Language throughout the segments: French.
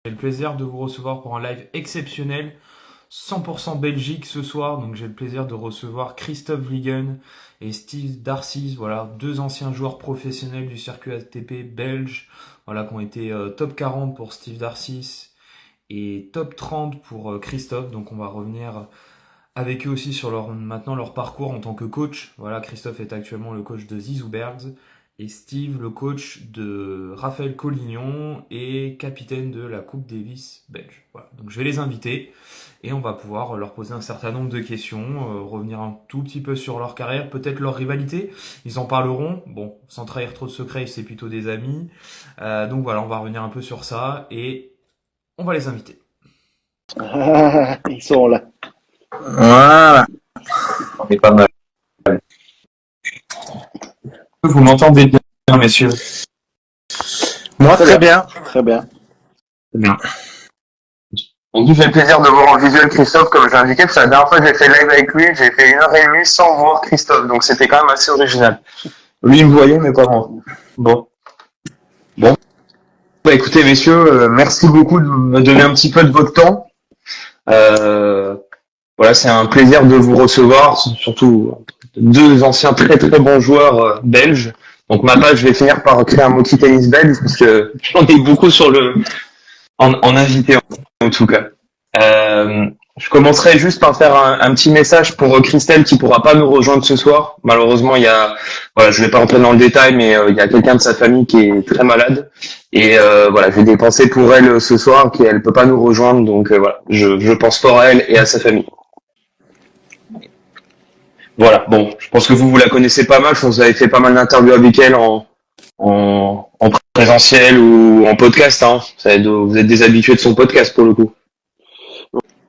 J'ai le plaisir de vous recevoir pour un live exceptionnel, 100% Belgique ce soir. Donc j'ai le plaisir de recevoir Christophe Vliegen et Steve Darcis, voilà, deux anciens joueurs professionnels du circuit ATP belge, voilà, qui ont été top 40 pour Steve Darcis et top 30 pour Christophe. Donc on va revenir avec eux aussi sur maintenant leur parcours en tant que coach. Voilà, Christophe est actuellement le coach de Zizou Bergs et Steve le coach de Raphaël Collignon et capitaine de la Coupe Davis belge. Voilà, donc je vais les inviter et on va pouvoir leur poser un certain nombre de questions, revenir un tout petit peu sur leur carrière, peut-être leur rivalité. Ils en parleront, bon, sans trahir trop de secrets, c'est plutôt des amis. Donc voilà, on va revenir un peu sur ça et on va les inviter. Ah, ils sont là. Voilà, on est pas mal. Vous m'entendez bien, messieurs? Moi, très bien. Très bien. Très bien. Donc, il fait plaisir de voir en visuel Christophe, comme j'ai indiqué, parce que la dernière fois que j'ai fait live avec lui, j'ai fait 1h30 sans voir Christophe, donc c'était quand même assez original. Lui, il me voyait, mais pas moi. Bon. Bah, écoutez, messieurs, merci beaucoup de me donner un petit peu de votre temps. Euh, voilà, c'est un plaisir de vous recevoir, surtout deux anciens très très bons joueurs belges. Donc ma page, je vais finir par créer un Moki Tennis belge, parce que j'en ai beaucoup sur en invité en tout cas. Je commencerai juste par faire un petit message pour Christelle qui pourra pas nous rejoindre ce soir. Malheureusement, voilà, je vais pas rentrer dans le détail, mais il y a quelqu'un de sa famille qui est très malade et voilà, j'ai des pensées pour elle ce soir, qu'elle peut pas nous rejoindre, donc voilà, je pense fort à elle et à sa famille. Voilà, bon, je pense que vous la connaissez pas mal, je pense que vous avez fait pas mal d'interviews avec elle en présentiel ou en podcast, hein. Vous êtes des habitués de son podcast pour le coup.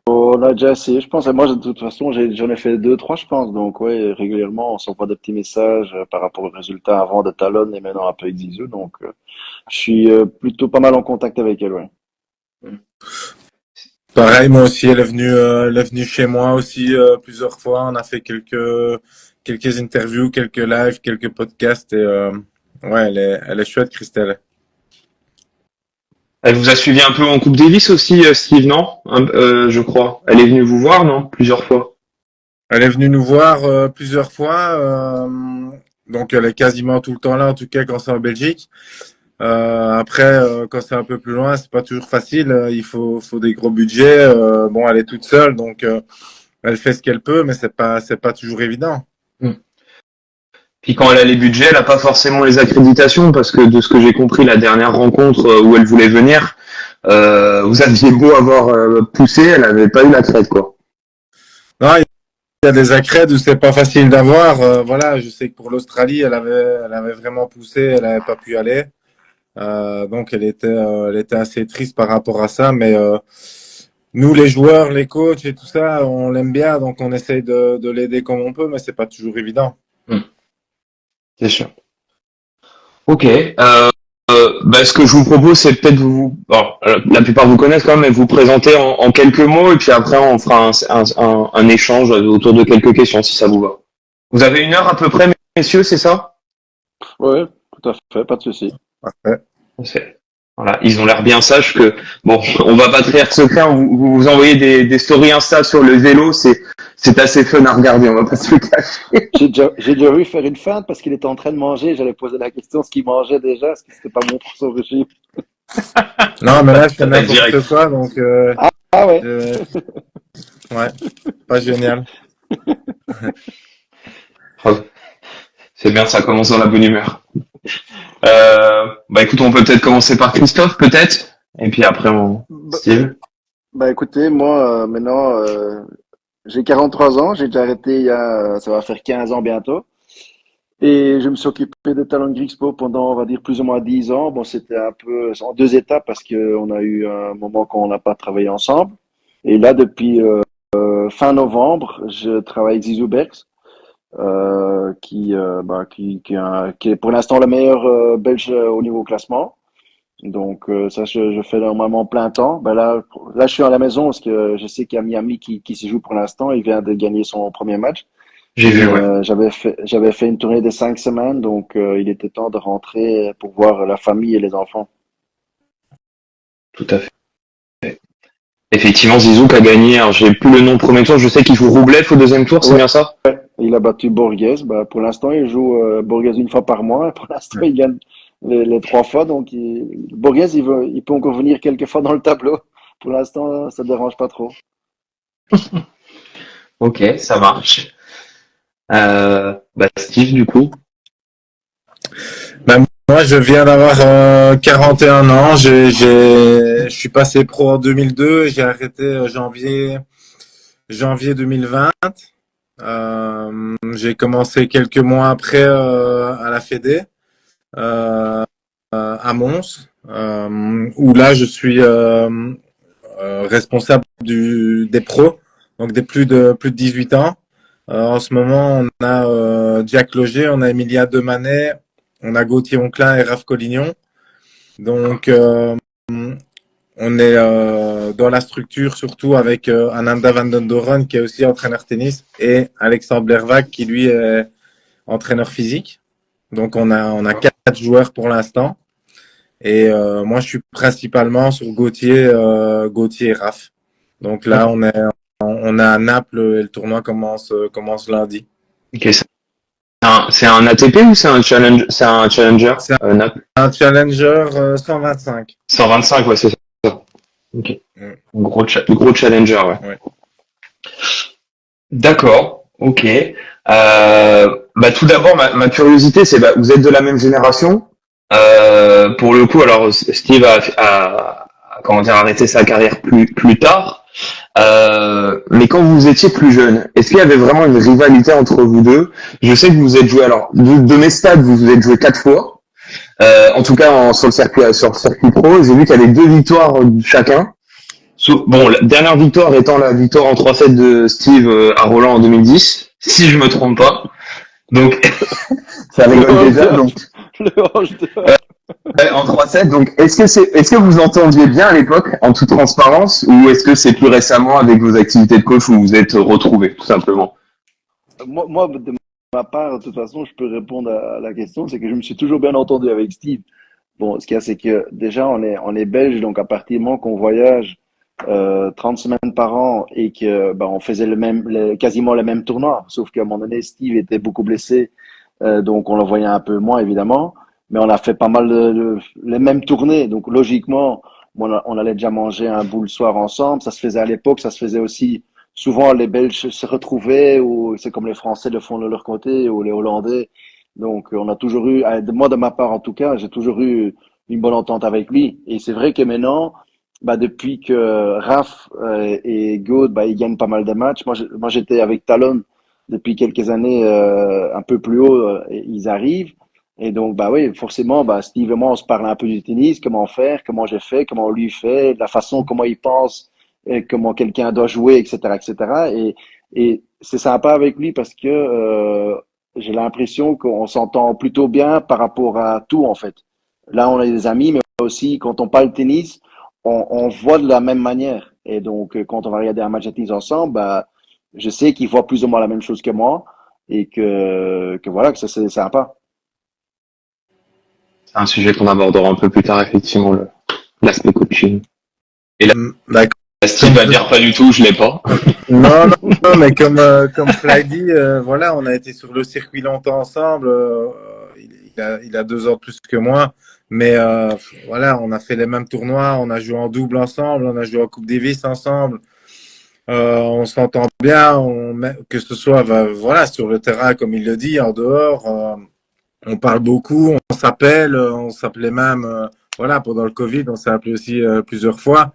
On a déjà essayé, je pense. Et moi, de toute façon, j'en ai fait deux, trois, je pense. Donc, ouais, régulièrement, on s'envoie des petits messages par rapport aux résultats avant de Talon et maintenant un peu avec Zizou. Donc, je suis plutôt pas mal en contact avec elle, ouais. Pareil, moi aussi, elle est venue chez moi aussi plusieurs fois. On a fait quelques interviews, quelques lives, quelques podcasts et ouais, elle est chouette, Christelle. Elle vous a suivi un peu en Coupe Davis aussi, Steve, non? Je crois. Elle est venue vous voir, non? Plusieurs fois. Elle est venue nous voir plusieurs fois. Donc elle est quasiment tout le temps là, en tout cas quand c'est en Belgique. Après, quand c'est un peu plus loin, c'est pas toujours facile. Il faut des gros budgets. Bon, elle est toute seule, donc elle fait ce qu'elle peut, mais c'est pas toujours évident. Mm. Puis quand elle a les budgets, elle a pas forcément les accréditations, parce que de ce que j'ai compris, la dernière rencontre où elle voulait venir, vous aviez beau avoir poussé, elle avait pas eu la crête, quoi. Non, il y a des accrèdes où c'est pas facile d'avoir. Voilà, je sais que pour l'Australie, elle avait vraiment poussé, elle n'avait pas pu aller. Donc elle était assez triste par rapport à ça, mais nous les joueurs, les coachs et tout ça, on l'aime bien, donc on essaye de l'aider comme on peut, mais c'est pas toujours évident. C'est sûr. Ok. Bah, ce que je vous propose, c'est peut-être alors, la plupart vous connaissent quand même, mais vous présenter en quelques mots, et puis après on fera un échange autour de quelques questions, si ça vous va. Vous avez 1 heure à peu près, messieurs, c'est ça? Ouais, tout à fait, pas de souci. Parfait. Voilà, ils ont l'air bien sages que bon, on va pas trahir de secret, hein, vous envoyez des stories Insta sur le vélo, c'est assez fun à regarder, on va pas se le cacher. J'ai déjà vu faire une feinte parce qu'il était en train de manger. J'allais poser la question ce qu'il mangeait déjà, parce que c'était pas bon pour son régime. Non, mais là je fais n'importe quoi, donc Ah ouais. je- ouais, pas génial. C'est bien, ça commence dans la bonne humeur. Bah écoute, on peut peut-être commencer par Christophe, peut-être, et puis après Bah, Steve. bah, écoutez, moi maintenant j'ai 43 ans, j'ai déjà arrêté ça va faire 15 ans bientôt. Et je me suis occupé de Talon Expo pendant, on va dire, plus ou moins 10 ans. Bon, c'était un peu en deux étapes parce qu'on a eu un moment qu'on n'a pas travaillé ensemble. Et là, depuis fin novembre, je travaille avec Zizou Bergs, qui est pour l'instant le meilleur belge au niveau classement. Donc ça, je fais normalement plein temps. Ben là, je suis à la maison parce que je sais qu'il y a Miami qui se joue pour l'instant. Il vient de gagner son premier match. J'ai vu, ouais. J'avais fait une tournée de 5 semaines, donc il était temps de rentrer pour voir la famille et les enfants. Tout à fait. Effectivement, Zizou qui a gagné. Alors, j'ai plus le nom au premier tour. Je sais qu'il joue Roublev au deuxième tour, c'est Ouais, bien ça? il a battu Borges. Bah, pour l'instant, il joue Borges une fois par mois. Pour l'instant, il gagne les trois fois. Donc, Borges, il peut encore venir quelques fois dans le tableau. Pour l'instant, ça ne dérange pas trop. Ok, ça marche. Bah Steve, du coup. Ben, moi, je viens d'avoir 41 ans. Je suis passé pro en 2002. J'ai arrêté janvier 2020. J'ai commencé quelques mois après à la Fédé, à Mons, où là, je suis responsable des pros, donc des plus de 18 ans. En ce moment, on a Jack Loger, on a Emilia Demanet, on a Gauthier Onclin et Raph Collignon. Donc, on est dans la structure surtout avec Ananda van den Doren qui est aussi entraîneur tennis et Alexandre Blervac qui lui est entraîneur physique. Donc on a 4 joueurs pour l'instant. Et moi je suis principalement sur Gauthier et Raph. Donc là on est à Naples et le tournoi commence lundi. Ok, c'est un ATP ou c'est un challenger, C'est Naples? un challenger 125. 125, ouais, c'est ça. Ok. Mm. Gros challenger, ouais. Ouais. D'accord, ok. Bah tout d'abord, ma curiosité, c'est bah, vous êtes de la même génération. Pour le coup, alors Steve comment dire arrêté sa carrière plus tard. Mais quand vous étiez plus jeune, est-ce qu'il y avait vraiment une rivalité entre vous deux? Je sais que vous êtes joué, alors de mes stades, vous vous êtes joué 4 fois. En tout cas sur le circuit pro, j'ai vu qu'il y avait 2 victoires chacun. Bon, la dernière victoire étant la victoire en 3-7 de Steve à Roland en 2010, si je me trompe pas. Donc, ça rigole déjà. Donc, Le Roche de... en 3-7. Donc, est-ce que vous entendiez bien à l'époque, en toute transparence, ou est-ce que c'est plus récemment avec vos activités de coach où vous êtes retrouvés, tout simplement? Moi, de ma part, de toute façon, je peux répondre à la question, c'est que je me suis toujours bien entendu avec Steve. Bon, ce qu'il y a, c'est que déjà, on est belge, donc à partir du moment qu'on voyage 30 semaines par an et que ben, on faisait quasiment le même tournoi, sauf qu'à un moment donné, Steve était beaucoup blessé, donc on le voyait un peu moins, évidemment, mais on a fait pas mal les mêmes tournées, donc logiquement, on allait déjà manger un bout le soir ensemble, ça se faisait à l'époque, ça se faisait aussi, souvent les Belges se retrouvaient, ou c'est comme les Français le font de leur côté, ou les Hollandais, donc, on a toujours eu, moi de ma part en tout cas, j'ai toujours eu une bonne entente avec lui. Et c'est vrai que maintenant, bah, depuis que Raph et God, bah, ils gagnent pas mal de matchs. Moi, j'étais avec Talon depuis quelques années, un peu plus haut, et ils arrivent. Et donc, bah oui, forcément, bah, Steve et moi, on se parle un peu du tennis, comment faire, comment j'ai fait, comment lui fait, la façon, comment il pense, et comment quelqu'un doit jouer, etc., etc. Et c'est sympa avec lui parce que j'ai l'impression qu'on s'entend plutôt bien par rapport à tout, en fait. Là, on est des amis, mais aussi, quand on parle tennis, on voit de la même manière. Et donc, quand on va regarder un match de tennis ensemble, bah, je sais qu'il voit plus ou moins la même chose que moi et que voilà, que ça, c'est sympa. C'est un sujet qu'on abordera un peu plus tard, effectivement, l'aspect coaching. Et là, Bah, Steve va dire pas du tout, je l'ai pas. non, non, non, mais comme Fly dit, voilà, on a été sur le circuit longtemps ensemble. Il a 2 ans de plus que moi, mais voilà, on a fait les mêmes tournois, on a joué en double ensemble, on a joué en Coupe Davis ensemble. On s'entend bien, que ce soit voilà sur le terrain comme il le dit, en dehors, on parle beaucoup, on s'appelait même, voilà, pendant le Covid, on s'est appelé aussi plusieurs fois.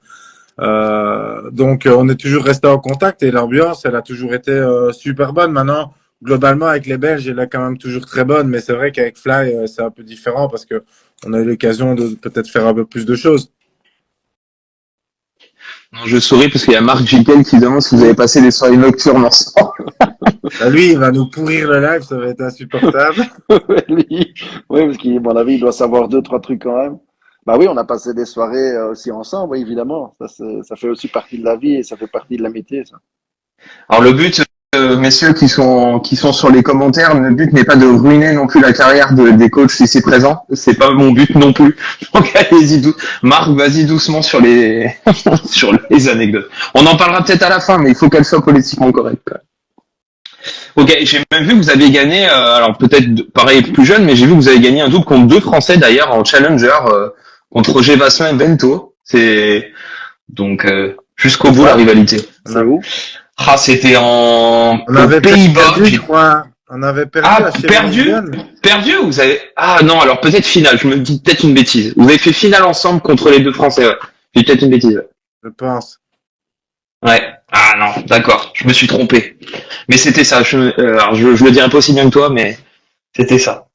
Donc on est toujours resté en contact et l'ambiance, elle a toujours été super bonne. Maintenant, globalement avec les Belges, elle est quand même toujours très bonne, mais c'est vrai qu'avec Fly, c'est un peu différent parce que on a eu l'occasion de peut-être faire un peu plus de choses. Non, je souris parce qu'il y a Marc Jiquel qui demande si vous avez passé des soirées nocturnes ensemble. Bah, lui, il va nous pourrir le live, ça va être insupportable. Lui, oui, parce qu'à mon avis, il doit savoir deux, trois trucs quand même. Bah oui, on a passé des soirées aussi ensemble, oui, évidemment. Ça fait aussi partie de la vie et ça fait partie de l'amitié, ça. Alors le but, messieurs qui sont sur les commentaires, le but n'est pas de ruiner non plus la carrière des coachs ici présents. C'est pas mon but non plus. Donc allez-y, Marc, vas-y doucement sur les sur les anecdotes. On en parlera peut-être à la fin, mais il faut qu'elle soit politiquement correcte. Quoi. Ok, j'ai même vu que vous aviez gagné, alors peut-être pareil plus jeune, mais j'ai vu que vous avez gagné un double contre 2 Français d'ailleurs en Challenger contre Roger Vasselin et Bento. C'est donc jusqu'au bout la rivalité. C'est où? Ah, c'était On aux avait Pays-Bas. perdu, je crois. On avait perdu Ah, à perdu? Scheveningen. Perdu, vous avez... Ah non, alors peut-être finale, je me dis peut-être une bêtise. Vous avez fait finale ensemble contre les 2 Français, ouais. J'ai peut-être une bêtise. Ouais. Je pense. Ouais. Ah non, d'accord, je me suis trompé. Mais c'était ça, alors je le dirai pas aussi bien que toi, mais c'était ça.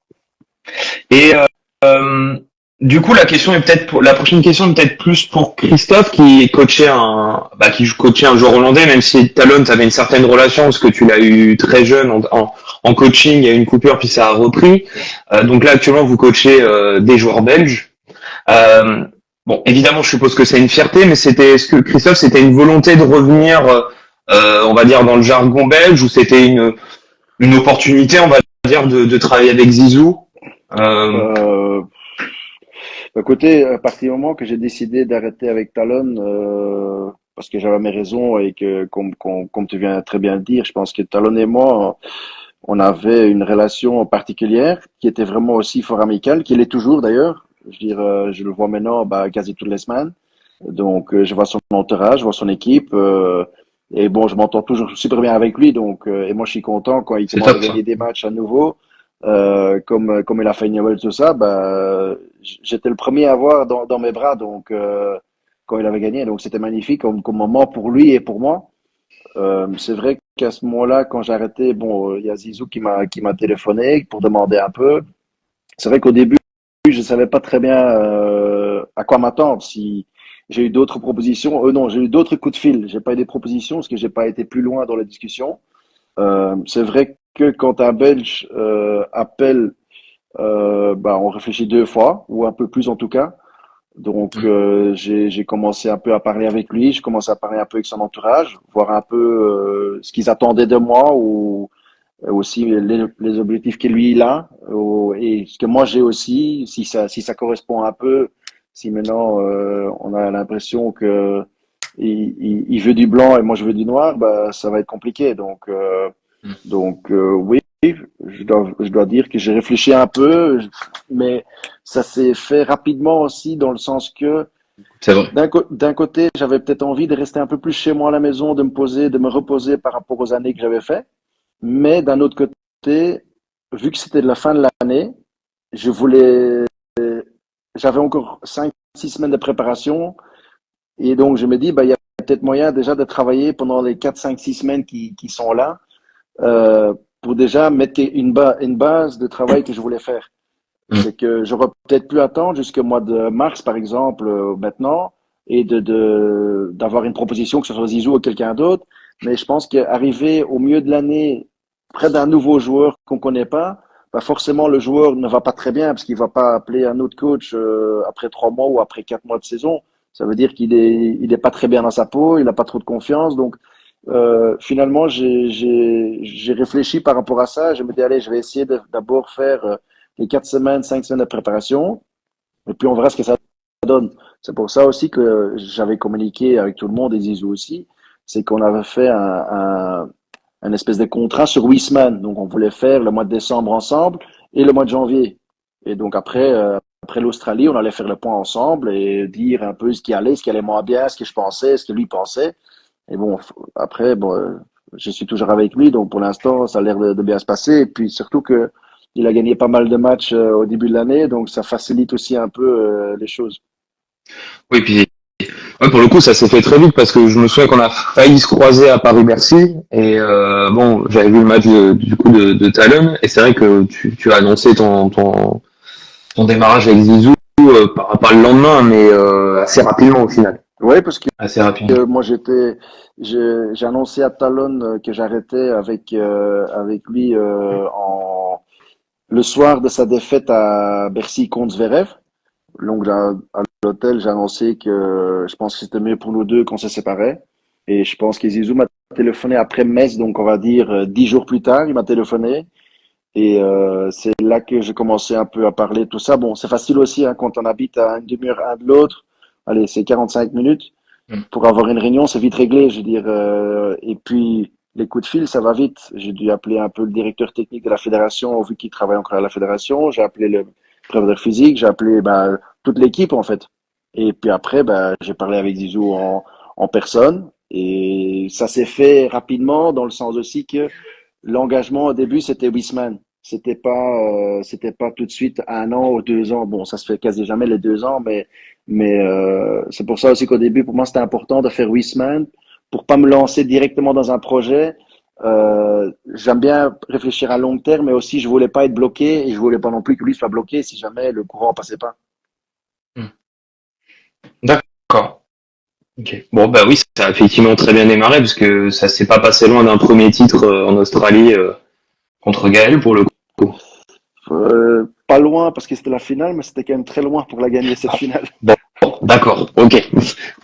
Et du coup, la prochaine question est peut-être plus pour Christophe qui coachait qui coachait un joueur hollandais, même si Talon avait une certaine relation parce que tu l'as eu très jeune en coaching, il y a eu une coupure puis ça a repris. Donc là actuellement vous coachez des joueurs belges. Bon, évidemment, je suppose que c'est une fierté, mais est-ce que Christophe, c'était une volonté de revenir, on va dire dans le jargon belge, ou c'était une opportunité, on va dire, de travailler avec Zizou? Euh, Écoutez, à partir du moment que j'ai décidé d'arrêter avec Talon, parce que j'avais mes raisons et que, comme tu viens très bien de dire, je pense que Talon et moi, on avait une relation particulière qui était vraiment aussi fort amicale, qui l'est toujours d'ailleurs. Je veux dire, je le vois maintenant quasi toutes les semaines. Donc, je vois son entourage, je vois son équipe. Et bon, je m'entends toujours super bien avec lui. Donc, et moi, je suis content quand il C'est commence à top, ça. gagner des matchs à nouveau. Comme il a fait Newell, tout ça, j'étais le premier à voir dans mes bras. Donc, quand il avait gagné. Donc, c'était magnifique comme moment pour lui et pour moi. C'est vrai qu'à ce moment-là, quand j'ai arrêté, bon, il y a Zizou qui m'a téléphoné pour demander un peu. C'est vrai qu'au début, je savais pas très bien à quoi m'attendre. Si j'ai eu d'autres propositions, non, j'ai eu d'autres coups de fil. J'ai pas eu des propositions parce que j'ai pas été plus loin dans la discussion. C'est vrai que quand un Belge appelle, on réfléchit 2 fois ou un peu plus en tout cas. Donc, j'ai commencé un peu à parler avec lui, je commençais à parler un peu avec son entourage, voir un peu ce qu'ils attendaient de moi ou aussi les objectifs que lui il a et ce que moi j'ai aussi, si ça correspond un peu, si maintenant on a l'impression que il veut du blanc et moi je veux du noir, ça va être compliqué. Donc, oui, je dois dire que j'ai réfléchi un peu, mais ça s'est fait rapidement aussi dans le sens que C'est vrai. d'un côté, j'avais peut-être envie de rester un peu plus chez moi à la maison, de me poser, de me reposer par rapport aux années que j'avais fait. Mais d'un autre côté, vu que c'était de la fin de l'année, je voulais, j'avais encore 5, 6 semaines de préparation. Et donc, je me dis, il y a peut-être moyen déjà de travailler pendant les 4, 5, 6 semaines qui sont là pour déjà mettre une base de travail que je voulais faire. C'est que j'aurais peut-être pu attendre jusqu'au mois de mars, par exemple, maintenant, et d'avoir une proposition, que ce soit Zizou ou quelqu'un d'autre. Mais je pense qu'arriver au milieu de l'année, près d'un nouveau joueur qu'on connaît pas, forcément le joueur ne va pas très bien parce qu'il va pas appeler un autre coach après 3 mois ou après 4 mois de saison. Ça veut dire qu'il est pas très bien dans sa peau, il n'a pas trop de confiance. Donc finalement, j'ai réfléchi par rapport à ça. Je me dis, allez, je vais essayer d'abord faire les 4 semaines, 5 semaines de préparation, et puis on verra ce que ça donne. C'est pour ça aussi que j'avais communiqué avec tout le monde, et Zizou aussi, c'est qu'on avait fait un espèce de contrat sur 8 semaines. Donc on voulait faire le mois de décembre ensemble et le mois de janvier. Et donc après l'Australie, on allait faire le point ensemble et dire un peu ce qui allait moins bien, ce que je pensais, ce que lui pensait. Et bon, après, je suis toujours avec lui, donc pour l'instant, ça a l'air de bien se passer. Et puis surtout que il a gagné pas mal de matchs au début de l'année, donc ça facilite aussi un peu les choses. Oui, puis ouais, pour le coup, ça s'est fait très vite parce que je me souviens qu'on a failli se croiser à Paris-Bercy et bon, j'avais vu le match du coup de Talon et c'est vrai que tu as annoncé ton démarrage avec Zizou pas le lendemain, mais assez rapidement au final. Oui, parce que Assez rapidement. moi j'ai annoncé à Talon que j'arrêtais avec lui le soir de sa défaite à Bercy contre Zverev. Donc à l'hôtel, j'ai annoncé que je pense que c'était mieux pour nous deux qu'on se séparait. Et je pense que Zizou m'a téléphoné après Metz, donc on va dire 10 jours plus tard, il m'a téléphoné. Et c'est là que j'ai commencé un peu à parler de tout ça. Bon, c'est facile aussi hein, quand on habite à une demi-heure un de l'autre. Allez, c'est 45 minutes. Mm. Pour avoir une réunion, c'est vite réglé, je veux dire. Et puis, les coups de fil, ça va vite. J'ai dû appeler un peu le directeur technique de la fédération, vu qu'il travaille encore à la fédération. J'ai appelé le préparateur physique, j'ai appelé toute l'équipe, en fait. Et puis après, j'ai parlé avec Zizou en personne. Et ça s'est fait rapidement, dans le sens aussi que l'engagement au début, c'était 8 semaines. C'était pas tout de suite 1 an ou 2 ans. Bon, ça se fait quasi jamais les 2 ans, mais c'est pour ça aussi qu'au début, pour moi, c'était important de faire 8 semaines pour pas me lancer directement dans un projet. J'aime bien réfléchir à long terme, mais aussi je voulais pas être bloqué et je voulais pas non plus que lui soit bloqué si jamais le courant passait pas. D'accord. Ok. Bon, bah oui, ça a effectivement très bien démarré parce que ça s'est pas passé loin d'un premier titre en Australie contre Gaël pour le coup. Pas loin parce que c'était la finale, mais c'était quand même très loin pour la gagner cette finale. Bon, d'accord, ok.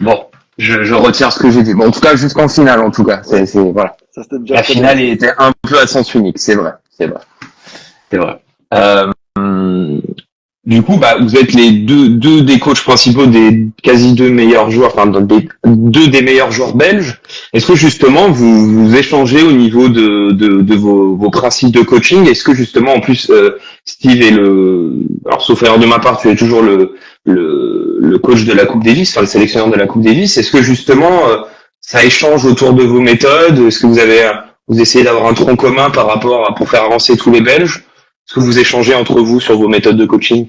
Bon, je retire ce que j'ai dit. Bon, en tout cas, jusqu'en finale, en tout cas. Voilà. Ça c'était déjà La très finale bien. était un peu à sens unique, c'est vrai, c'est vrai, c'est vrai. Du coup, bah, vous êtes les deux des coachs principaux des quasi deux meilleurs joueurs, enfin deux des meilleurs joueurs belges. Est-ce que justement vous échangez au niveau de vos principes de coaching? Est-ce que justement en plus Steve est alors sauf erreur de ma part, tu es toujours le coach de la Coupe Davis, enfin le sélectionneur de la Coupe Davis. Est-ce que justement ça échange autour de vos méthodes? Est-ce que vous essayez d'avoir un tronc commun par rapport pour faire avancer tous les Belges? Est-ce que vous échangez entre vous sur vos méthodes de coaching?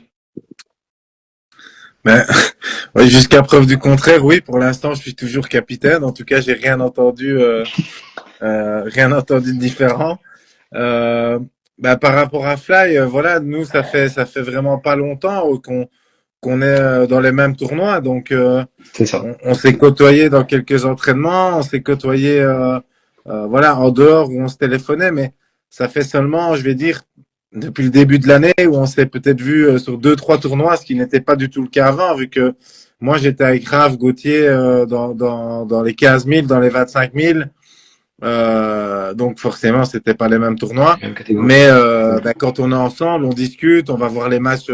Mais oui, jusqu'à preuve du contraire, oui, pour l'instant, je suis toujours capitaine. En tout cas, j'ai rien entendu de différent. Par rapport à Fly, voilà, nous, ça fait vraiment pas longtemps qu'on est dans les mêmes tournois. Donc, C'est ça. on s'est côtoyé dans quelques entraînements, on s'est côtoyé, voilà, en dehors où on se téléphonait, mais ça fait seulement, je vais dire, depuis le début de l'année où on s'est peut-être vu sur 2, 3 tournois, ce qui n'était pas du tout le cas avant, vu que moi j'étais avec Raph Gauthier dans les 15 000, dans les 25 000. Donc forcément, c'était pas les mêmes tournois. Même catégorie. Mais quand on est ensemble, on discute, on va voir les matchs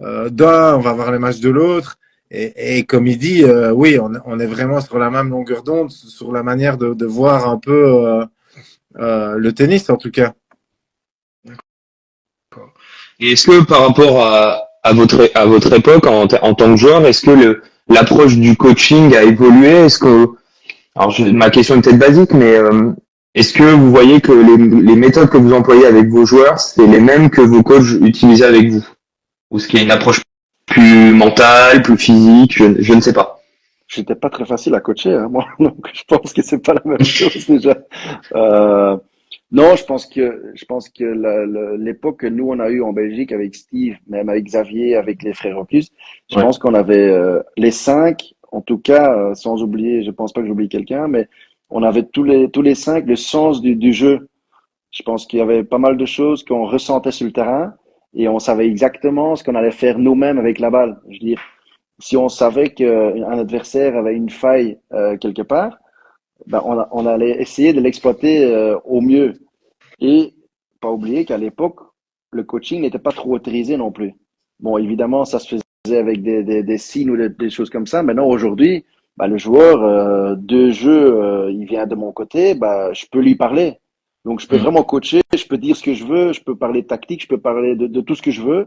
d'un, on va voir les matchs de l'autre. Et comme il dit, oui, on est vraiment sur la même longueur d'onde, sur la manière de voir un peu le tennis en tout cas. Et est-ce que par rapport à votre époque en tant que joueur, est-ce que l'approche du coaching a évolué? Alors ma question est peut-être basique, mais est-ce que vous voyez que les méthodes que vous employez avec vos joueurs, c'est les mêmes que vos coachs utilisaient avec vous? Ou est-ce qu'il y a une approche plus mentale, plus physique? Je ne sais pas. J'étais pas très facile à coacher, hein, moi, donc je pense que c'est pas la même chose déjà. Euh, non, je pense que l'époque que nous on a eu en Belgique avec Steve, même avec Xavier, avec les frères Opus, je Ouais. pense qu'on avait les cinq, en tout cas, sans oublier, je pense pas que j'oublie quelqu'un, mais on avait tous les cinq le sens du jeu. Je pense qu'il y avait pas mal de choses qu'on ressentait sur le terrain et on savait exactement ce qu'on allait faire nous-mêmes avec la balle. Je veux dire, si on savait qu'un adversaire avait une faille quelque part, on allait essayer de l'exploiter au mieux. Et pas oublier qu'à l'époque, le coaching n'était pas trop autorisé non plus. Bon, évidemment, ça se faisait avec des signes ou des choses comme ça. Maintenant, aujourd'hui, le joueur de jeu, il vient de mon côté, je peux lui parler. Donc, je peux Mm. vraiment coacher, je peux dire ce que je veux, je peux parler tactique, je peux parler de tout ce que je veux.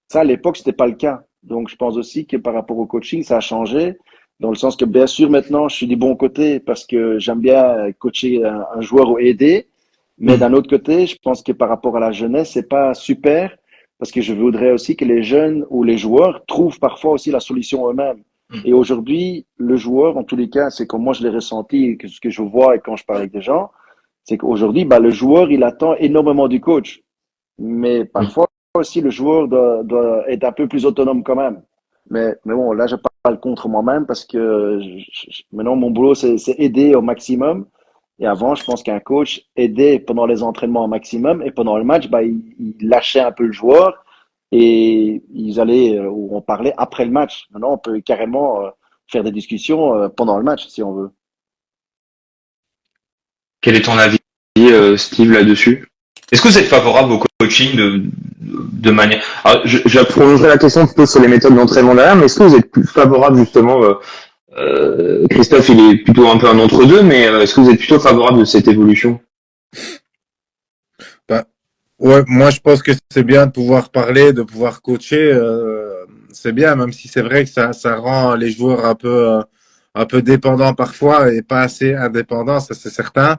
Ça, à l'époque, c'était pas le cas. Donc, je pense aussi que par rapport au coaching, ça a changé, dans le sens que, bien sûr, maintenant, je suis du bon côté parce que j'aime bien coacher un joueur ou aider. Mais Mm. d'un autre côté, je pense que par rapport à la jeunesse, c'est pas super parce que je voudrais aussi que les jeunes ou les joueurs trouvent parfois aussi la solution eux-mêmes. Et aujourd'hui, le joueur, en tous les cas, c'est comme moi je l'ai ressenti et que ce que je vois et quand je parle avec des gens, c'est qu'aujourd'hui, le joueur, il attend énormément du coach. Mais Mm. parfois aussi, le joueur doit être un peu plus autonome quand même. Mais bon, là, je parle contre moi-même parce que maintenant, mon boulot, c'est aider au maximum. Et avant, je pense qu'un coach aidait pendant les entraînements au maximum et pendant le match, il lâchait un peu le joueur et ils allaient, ou on parlait après le match. Maintenant, on peut carrément faire des discussions pendant le match si on veut. Quel est ton avis, Steve, là-dessus? Est-ce que vous êtes favorable au coaching de manière... Alors, je prolongerai la question plutôt sur les méthodes d'entraînement derrière, mais est-ce que vous êtes plus favorable justement Christophe, il est plutôt un peu un entre-deux, mais est-ce que vous êtes plutôt favorable de cette évolution? Bah, ouais, moi je pense que c'est bien de pouvoir parler, de pouvoir coacher. C'est bien, même si c'est vrai que ça rend les joueurs un peu dépendants parfois et pas assez indépendants, ça c'est certain.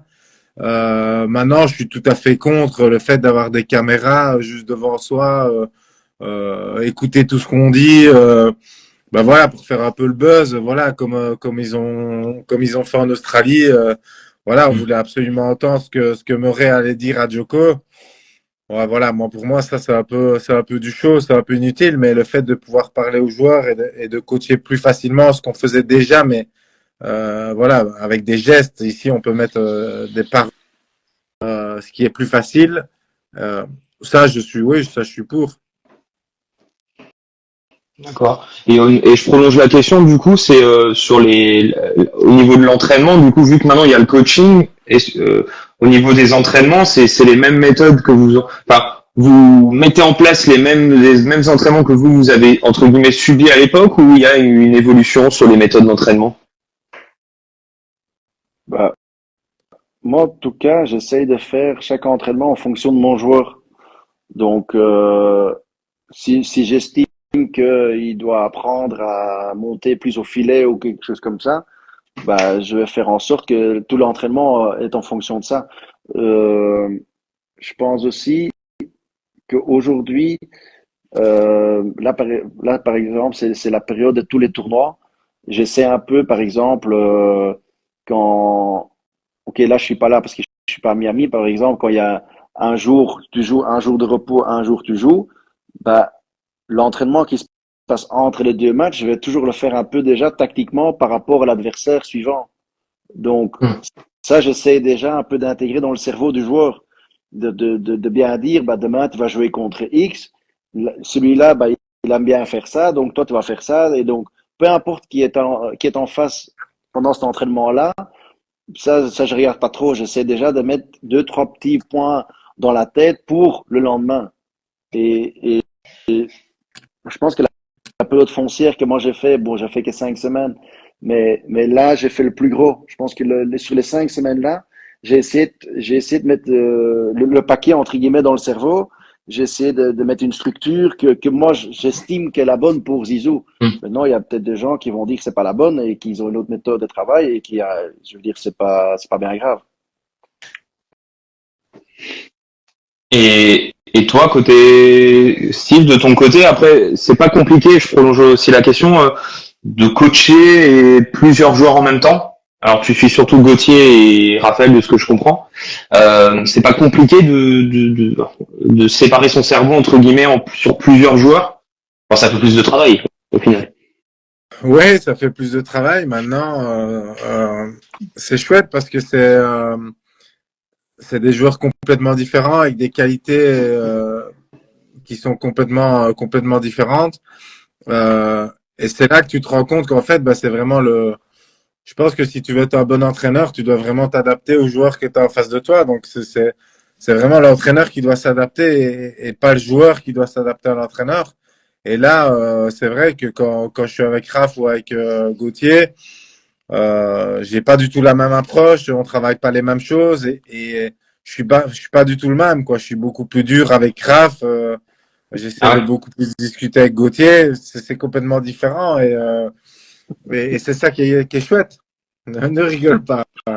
Maintenant, je suis tout à fait contre le fait d'avoir des caméras juste devant soi, écouter tout ce qu'on dit. Bah voilà, pour faire un peu le buzz, voilà, comme ils ont fait en Australie. Voilà, on voulait absolument entendre ce que Murray allait dire à Djoko. Ouais, voilà, moi pour moi ça c'est un peu du show, c'est un peu inutile, mais le fait de pouvoir parler aux joueurs et de coacher plus facilement ce qu'on faisait déjà, mais voilà, avec des gestes. Ici, on peut mettre des paroles, ce qui est plus facile. Euh, oui, ça je suis pour. D'accord. Et je prolonge la question, du coup, c'est sur au niveau de l'entraînement, du coup, vu que maintenant il y a le coaching, et, au niveau des entraînements, c'est les mêmes méthodes que enfin, vous mettez en place les mêmes entraînements que vous avez, entre guillemets, subis à l'époque, ou il y a une évolution sur les méthodes d'entraînement? Bah, moi, en tout cas, j'essaye de faire chaque entraînement en fonction de mon joueur. Donc, si j'estime qu'il doit apprendre à monter plus au filet ou quelque chose comme ça, bah, je vais faire en sorte que tout l'entraînement est en fonction de ça. Euh, je pense aussi qu'aujourd'hui, là, par exemple, c'est la période de tous les tournois. J'essaie un peu, par exemple, quand, ok, là, je suis pas là parce que je suis pas à Miami, par exemple, quand il y a un jour, tu joues, un jour de repos, un jour, tu joues, bah, l'entraînement qui se passe entre les deux matchs, je vais toujours le faire un peu déjà tactiquement par rapport à l'adversaire suivant. Donc, Hmm. ça, j'essaie déjà un peu d'intégrer dans le cerveau du joueur, de bien dire, bah, demain, tu vas jouer contre X. Celui-là, bah, il aime bien faire ça, donc toi, tu vas faire ça. Et donc, peu importe qui est en face pendant cet entraînement-là, ça, je regarde pas trop. J'essaie déjà de mettre deux, trois petits points dans la tête pour le lendemain. Et je pense que la pelote foncière que moi j'ai fait, bon, j'ai fait que 5 semaines, mais là, j'ai fait le plus gros. Je pense que sur les 5 semaines-là, j'ai essayé de mettre le paquet, entre guillemets, dans le cerveau. J'ai essayé de mettre une structure que moi, j'estime qu'est la bonne pour Zizou. Hmm. Maintenant, il y a peut-être des gens qui vont dire que c'est pas la bonne et qu'ils ont une autre méthode de travail et qui a, je veux dire, c'est pas bien grave. Et toi, côté Steve, de ton côté, après, c'est pas compliqué, je prolonge aussi la question, de coacher plusieurs joueurs en même temps. Alors, tu suis surtout Gauthier et Raphaël, de ce que je comprends. C'est pas compliqué de séparer son cerveau, entre guillemets, sur plusieurs joueurs. Enfin, ça fait plus de travail, au final. Ouais, ça fait plus de travail. Maintenant, c'est chouette parce que c'est des joueurs complètement différents avec des qualités qui sont complètement différentes. Et c'est là que tu te rends compte qu'en fait, bah, c'est vraiment le. Je pense que si tu veux être un bon entraîneur, tu dois vraiment t'adapter aux joueurs que tu as en face de toi. Donc c'est vraiment l'entraîneur qui doit s'adapter et pas le joueur qui doit s'adapter à l'entraîneur. Et là, c'est vrai que quand je suis avec Raph ou avec Gauthier, j'ai pas du tout la même approche, on travaille pas les mêmes choses et je suis pas du tout le même quoi. Je suis beaucoup plus dur avec Raph. J'essaie Ah de ouais. beaucoup plus discuter avec Gauthier. C'est complètement différent et c'est ça qui est chouette. Ne rigole pas. Bah,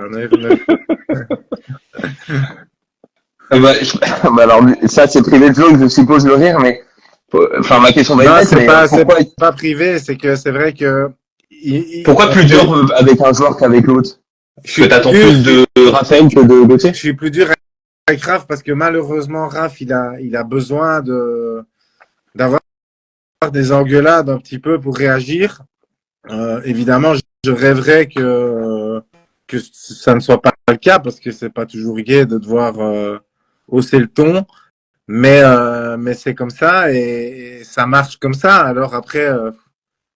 bah alors, ça, c'est privé de joke, je suppose, le rire, mais, enfin, ma question va être Non, bête, mais c'est pas privé. C'est que c'est vrai que pourquoi on plus dur peut. avec un joueur qu'avec l'autre? Je Parce que suis plus t'attends dur. plus de Raphaël que de Je Gauthier? suis plus dur avec Raph parce que malheureusement Raph il a besoin de d'avoir des engueulades un petit peu pour réagir. Évidemment, je rêverais que ça ne soit pas le cas parce que c'est pas toujours gai de devoir hausser le ton. Mais c'est comme ça et ça marche comme ça. Alors après,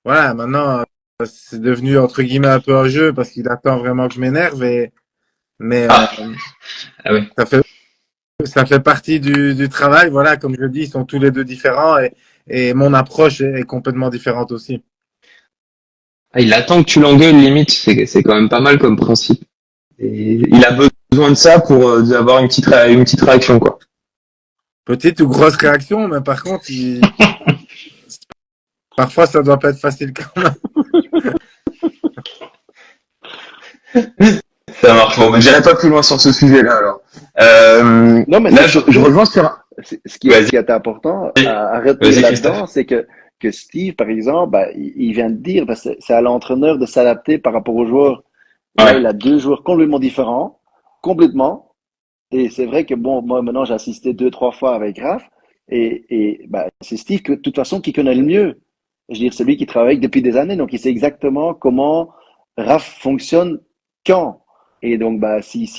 voilà, maintenant, c'est devenu entre guillemets un peu un jeu parce qu'il attend vraiment que je m'énerve Mais Ah, ah oui. ça fait partie du travail. Voilà, comme je le dis, ils sont tous les deux différents et mon approche est complètement différente aussi. Ah, il attend que tu l'engueules, limite. C'est quand même pas mal comme principe. Et il a besoin de ça pour avoir une petite réaction, quoi. Petite ou grosse réaction, mais par contre, parfois ça doit pas être facile quand même. Ça marche. Bon, mais j'irai pas plus loin sur ce sujet-là, alors. Non, mais c'est Là, je surtout, rejoins sur... ce Vas-y, qui est important à retenir vas-y, là-dedans, Christophe. c'est que Steve, par exemple, bah, il vient de dire, bah, c'est à l'entraîneur de s'adapter par rapport aux joueurs. Et là, il Ouais. a deux joueurs complètement différents, complètement. Et c'est vrai que bon, moi maintenant j'ai assisté deux, trois fois avec Raph, et bah, c'est Steve que de toute façon qui connaît le mieux. Je veux dire, c'est lui qui travaille depuis des années, donc il sait exactement comment Raph fonctionne quand. Et donc bah si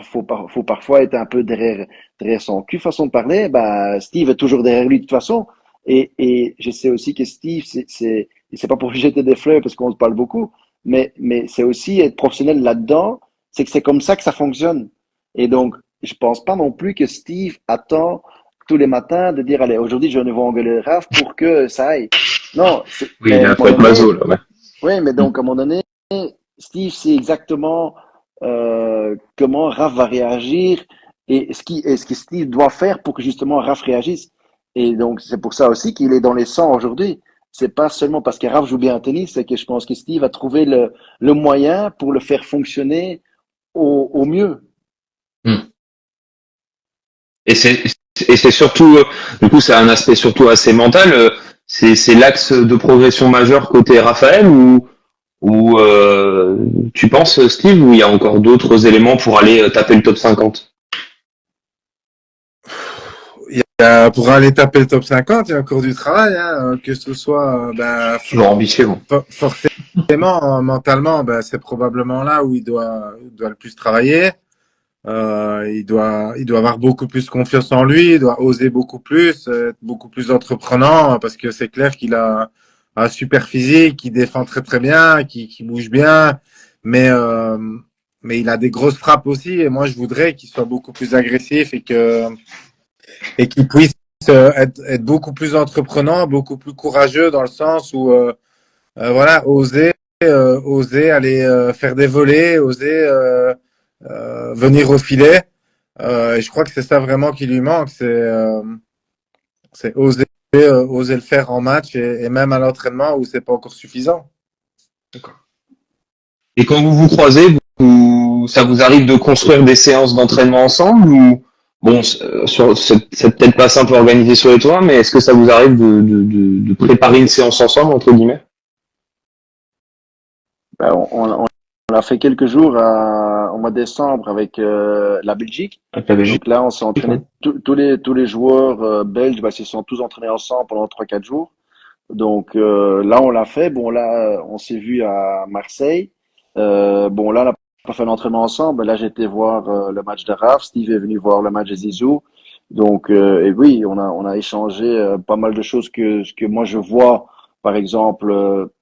faut parfois être un peu derrière son cul, façon de parler, bah Steve est toujours derrière lui de toute façon. Et je sais aussi que Steve, c'est pas pour lui jeter des fleurs parce qu'on se parle beaucoup, mais c'est aussi être professionnel là-dedans, c'est que c'est comme ça que ça fonctionne. Et donc, je pense pas non plus que Steve attend tous les matins de dire, allez, aujourd'hui, je vais devoir engueuler Raph pour que ça aille. Non, Oui, mais à un là, faut moment être donné, maso, là, ouais. oui, mais Mm. donc, à un moment donné, Steve sait exactement comment Raph va réagir et ce que Steve doit faire pour que justement Raph réagisse. Et donc, c'est pour ça aussi qu'il est dans les 100 aujourd'hui. C'est pas seulement parce que Raph joue bien au tennis, c'est que je pense que Steve a trouvé le moyen pour le faire fonctionner au mieux. Mm. Et c'est surtout, du coup, c'est un aspect surtout assez mental. C'est l'axe de progression majeur côté Raphaël ou tu penses, Steve, ou il y a encore d'autres éléments pour aller taper le top 50? Pour aller taper le top 50, il y a encore du travail, hein, que ce soit ben, Toujours ambitieux, bon. forcément mentalement, ben, c'est probablement là où il doit le plus travailler. Il doit avoir beaucoup plus confiance en lui, il doit oser beaucoup plus, être beaucoup plus entreprenant, parce que c'est clair qu'il a un super physique, qui défend très très bien, qui bouge bien, mais euh, mais il a des grosses frappes aussi. Et moi, je voudrais qu'il soit beaucoup plus agressif et qu'il puisse être beaucoup plus entreprenant, beaucoup plus courageux dans le sens où voilà, oser aller faire des volets, oser venir au filet. Et je crois que c'est ça vraiment qui lui manque, c'est oser le faire en match et même à l'entraînement où c'est pas encore suffisant. Et quand vous vous croisez, ça vous arrive de construire des séances d'entraînement ensemble ou bon, c'est peut-être pas simple à organiser sur les toits, mais est-ce que ça vous arrive de préparer une séance ensemble entre guillemets? Ben, on a fait quelques jours au mois de décembre avec la Belgique. Avec la Belgique, Donc là, on s'est ouais. entraîné, tous les joueurs belges bah, se sont tous entraînés ensemble pendant trois quatre jours. Donc là, on l'a fait. Bon, là, on s'est vu à Marseille. Bon, là, on n'a pas fait l'entraînement ensemble. Là, j'ai été voir le match de Raph. Steve est venu voir le match de Zizou. Donc, et oui, on a échangé pas mal de choses ce que moi je vois. Par exemple,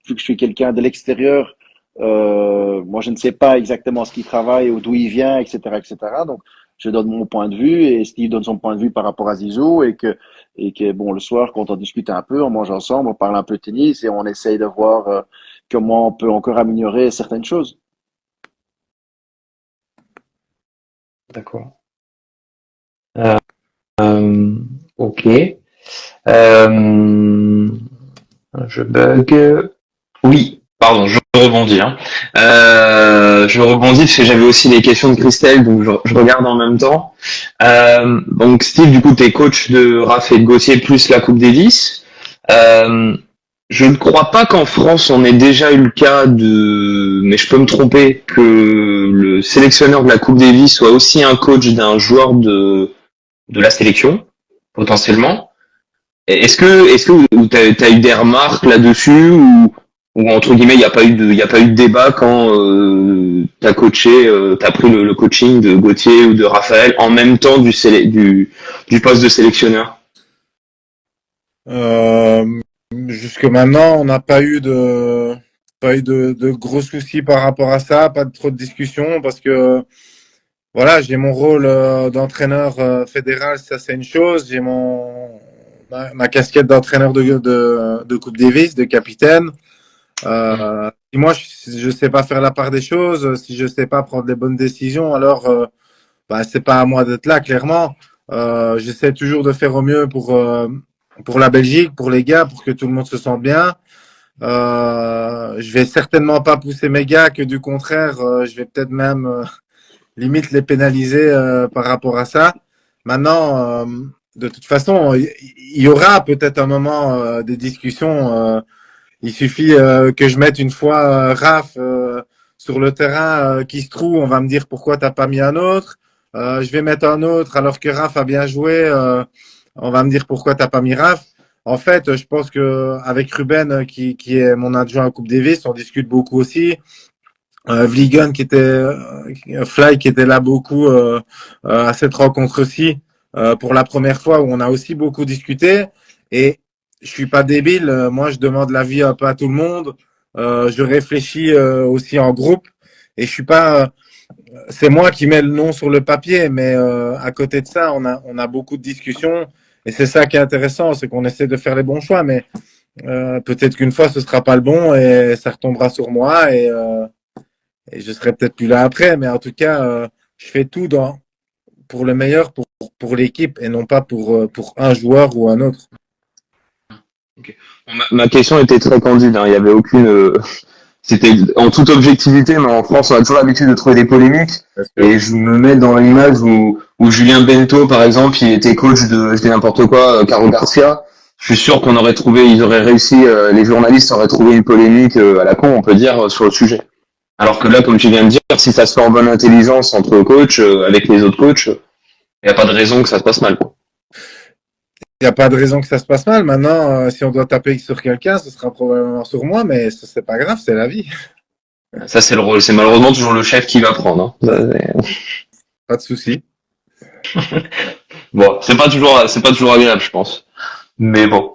vu que je suis quelqu'un de l'extérieur, moi je ne sais pas exactement ce qu'il travaille ou d'où il vient, etc., etc. Donc, je donne mon point de vue et Steve donne son point de vue par rapport à Zizou et que bon le soir quand on discute un peu, on mange ensemble, on parle un peu de tennis et on essaye de voir comment on peut encore améliorer certaines choses. D'accord. Euh, ok. Euh, je bug. Oui, pardon, je rebondis. Hein. Je rebondis parce que j'avais aussi les questions de Christelle, donc je regarde en même temps. Donc Steve, du coup, t'es coach de Raph et de Gauthier plus la Coupe Davis. Euh, je ne crois pas qu'en France on ait déjà eu le cas de, mais je peux me tromper, que le sélectionneur de la Coupe Davis soit aussi un coach d'un joueur de la sélection, potentiellement. Est-ce que t'as eu des remarques là-dessus ou entre guillemets il y a pas eu de débat quand t'as coaché, t'as pris le coaching de Gauthier ou de Raphaël en même temps du poste de sélectionneur? Euh, Jusque maintenant, on n'a pas eu de gros soucis par rapport à ça, pas de trop de discussions parce que voilà, j'ai mon rôle d'entraîneur fédéral, ça c'est une chose. J'ai ma casquette d'entraîneur de Coupe Davis, de capitaine. Si moi je sais pas faire la part des choses, si je sais pas prendre les bonnes décisions, alors bah c'est pas à moi d'être là, clairement. J'essaie toujours de faire au mieux pour la Belgique, pour les gars, pour que tout le monde se sente bien. Je vais certainement pas pousser mes gars, que du contraire, je vais peut-être même limite les pénaliser par rapport à ça. Maintenant, de toute façon, il y aura peut-être un moment des discussions. Il suffit que je mette une fois Raph sur le terrain qui se trouve, on va me dire pourquoi t'as pas mis un autre. Je vais mettre un autre alors que Raph a bien joué. On va me dire pourquoi t'as pas mis Raph. En fait, je pense que avec Ruben qui est mon adjoint à Coupe Davis, on discute beaucoup aussi. Vliegen Fly qui était là beaucoup à cette rencontre aussi pour la première fois où on a aussi beaucoup discuté et je suis pas débile, moi je demande l'avis un peu à tout le monde, je réfléchis aussi en groupe et je suis pas c'est moi qui mets le nom sur le papier mais à côté de ça on a beaucoup de discussions et c'est ça qui est intéressant, c'est qu'on essaie de faire les bons choix mais peut-être qu'une fois ce sera pas le bon et ça retombera sur moi et je serai peut-être plus là après, mais en tout cas, je fais tout pour le meilleur pour l'équipe et non pas pour un joueur ou un autre. Ok. Bon, ma question était très candide, hein. Il y avait aucune, c'était en toute objectivité, mais en France, on a toujours l'habitude de trouver des polémiques. Bien sûr. Et je me mets dans l'image où Julien Bento, par exemple, il était coach de, je dis n'importe quoi, Caro Garcia. Je suis sûr qu'on aurait trouvé, ils auraient réussi, les journalistes auraient trouvé une polémique à la con, on peut dire, sur le sujet. Alors que là, comme tu viens de dire, si ça se fait en bonne intelligence entre coachs, avec les autres coachs, il n'y a pas de raison que ça se passe mal, quoi. Il n'y a pas de raison que ça se passe mal. Maintenant, si on doit taper sur quelqu'un, ce sera probablement sur moi, mais ça, c'est pas grave, c'est la vie. Ça, c'est le rôle. C'est malheureusement toujours le chef qui va prendre, hein. Pas de souci. Bon, c'est pas toujours agréable, je pense. Mais bon.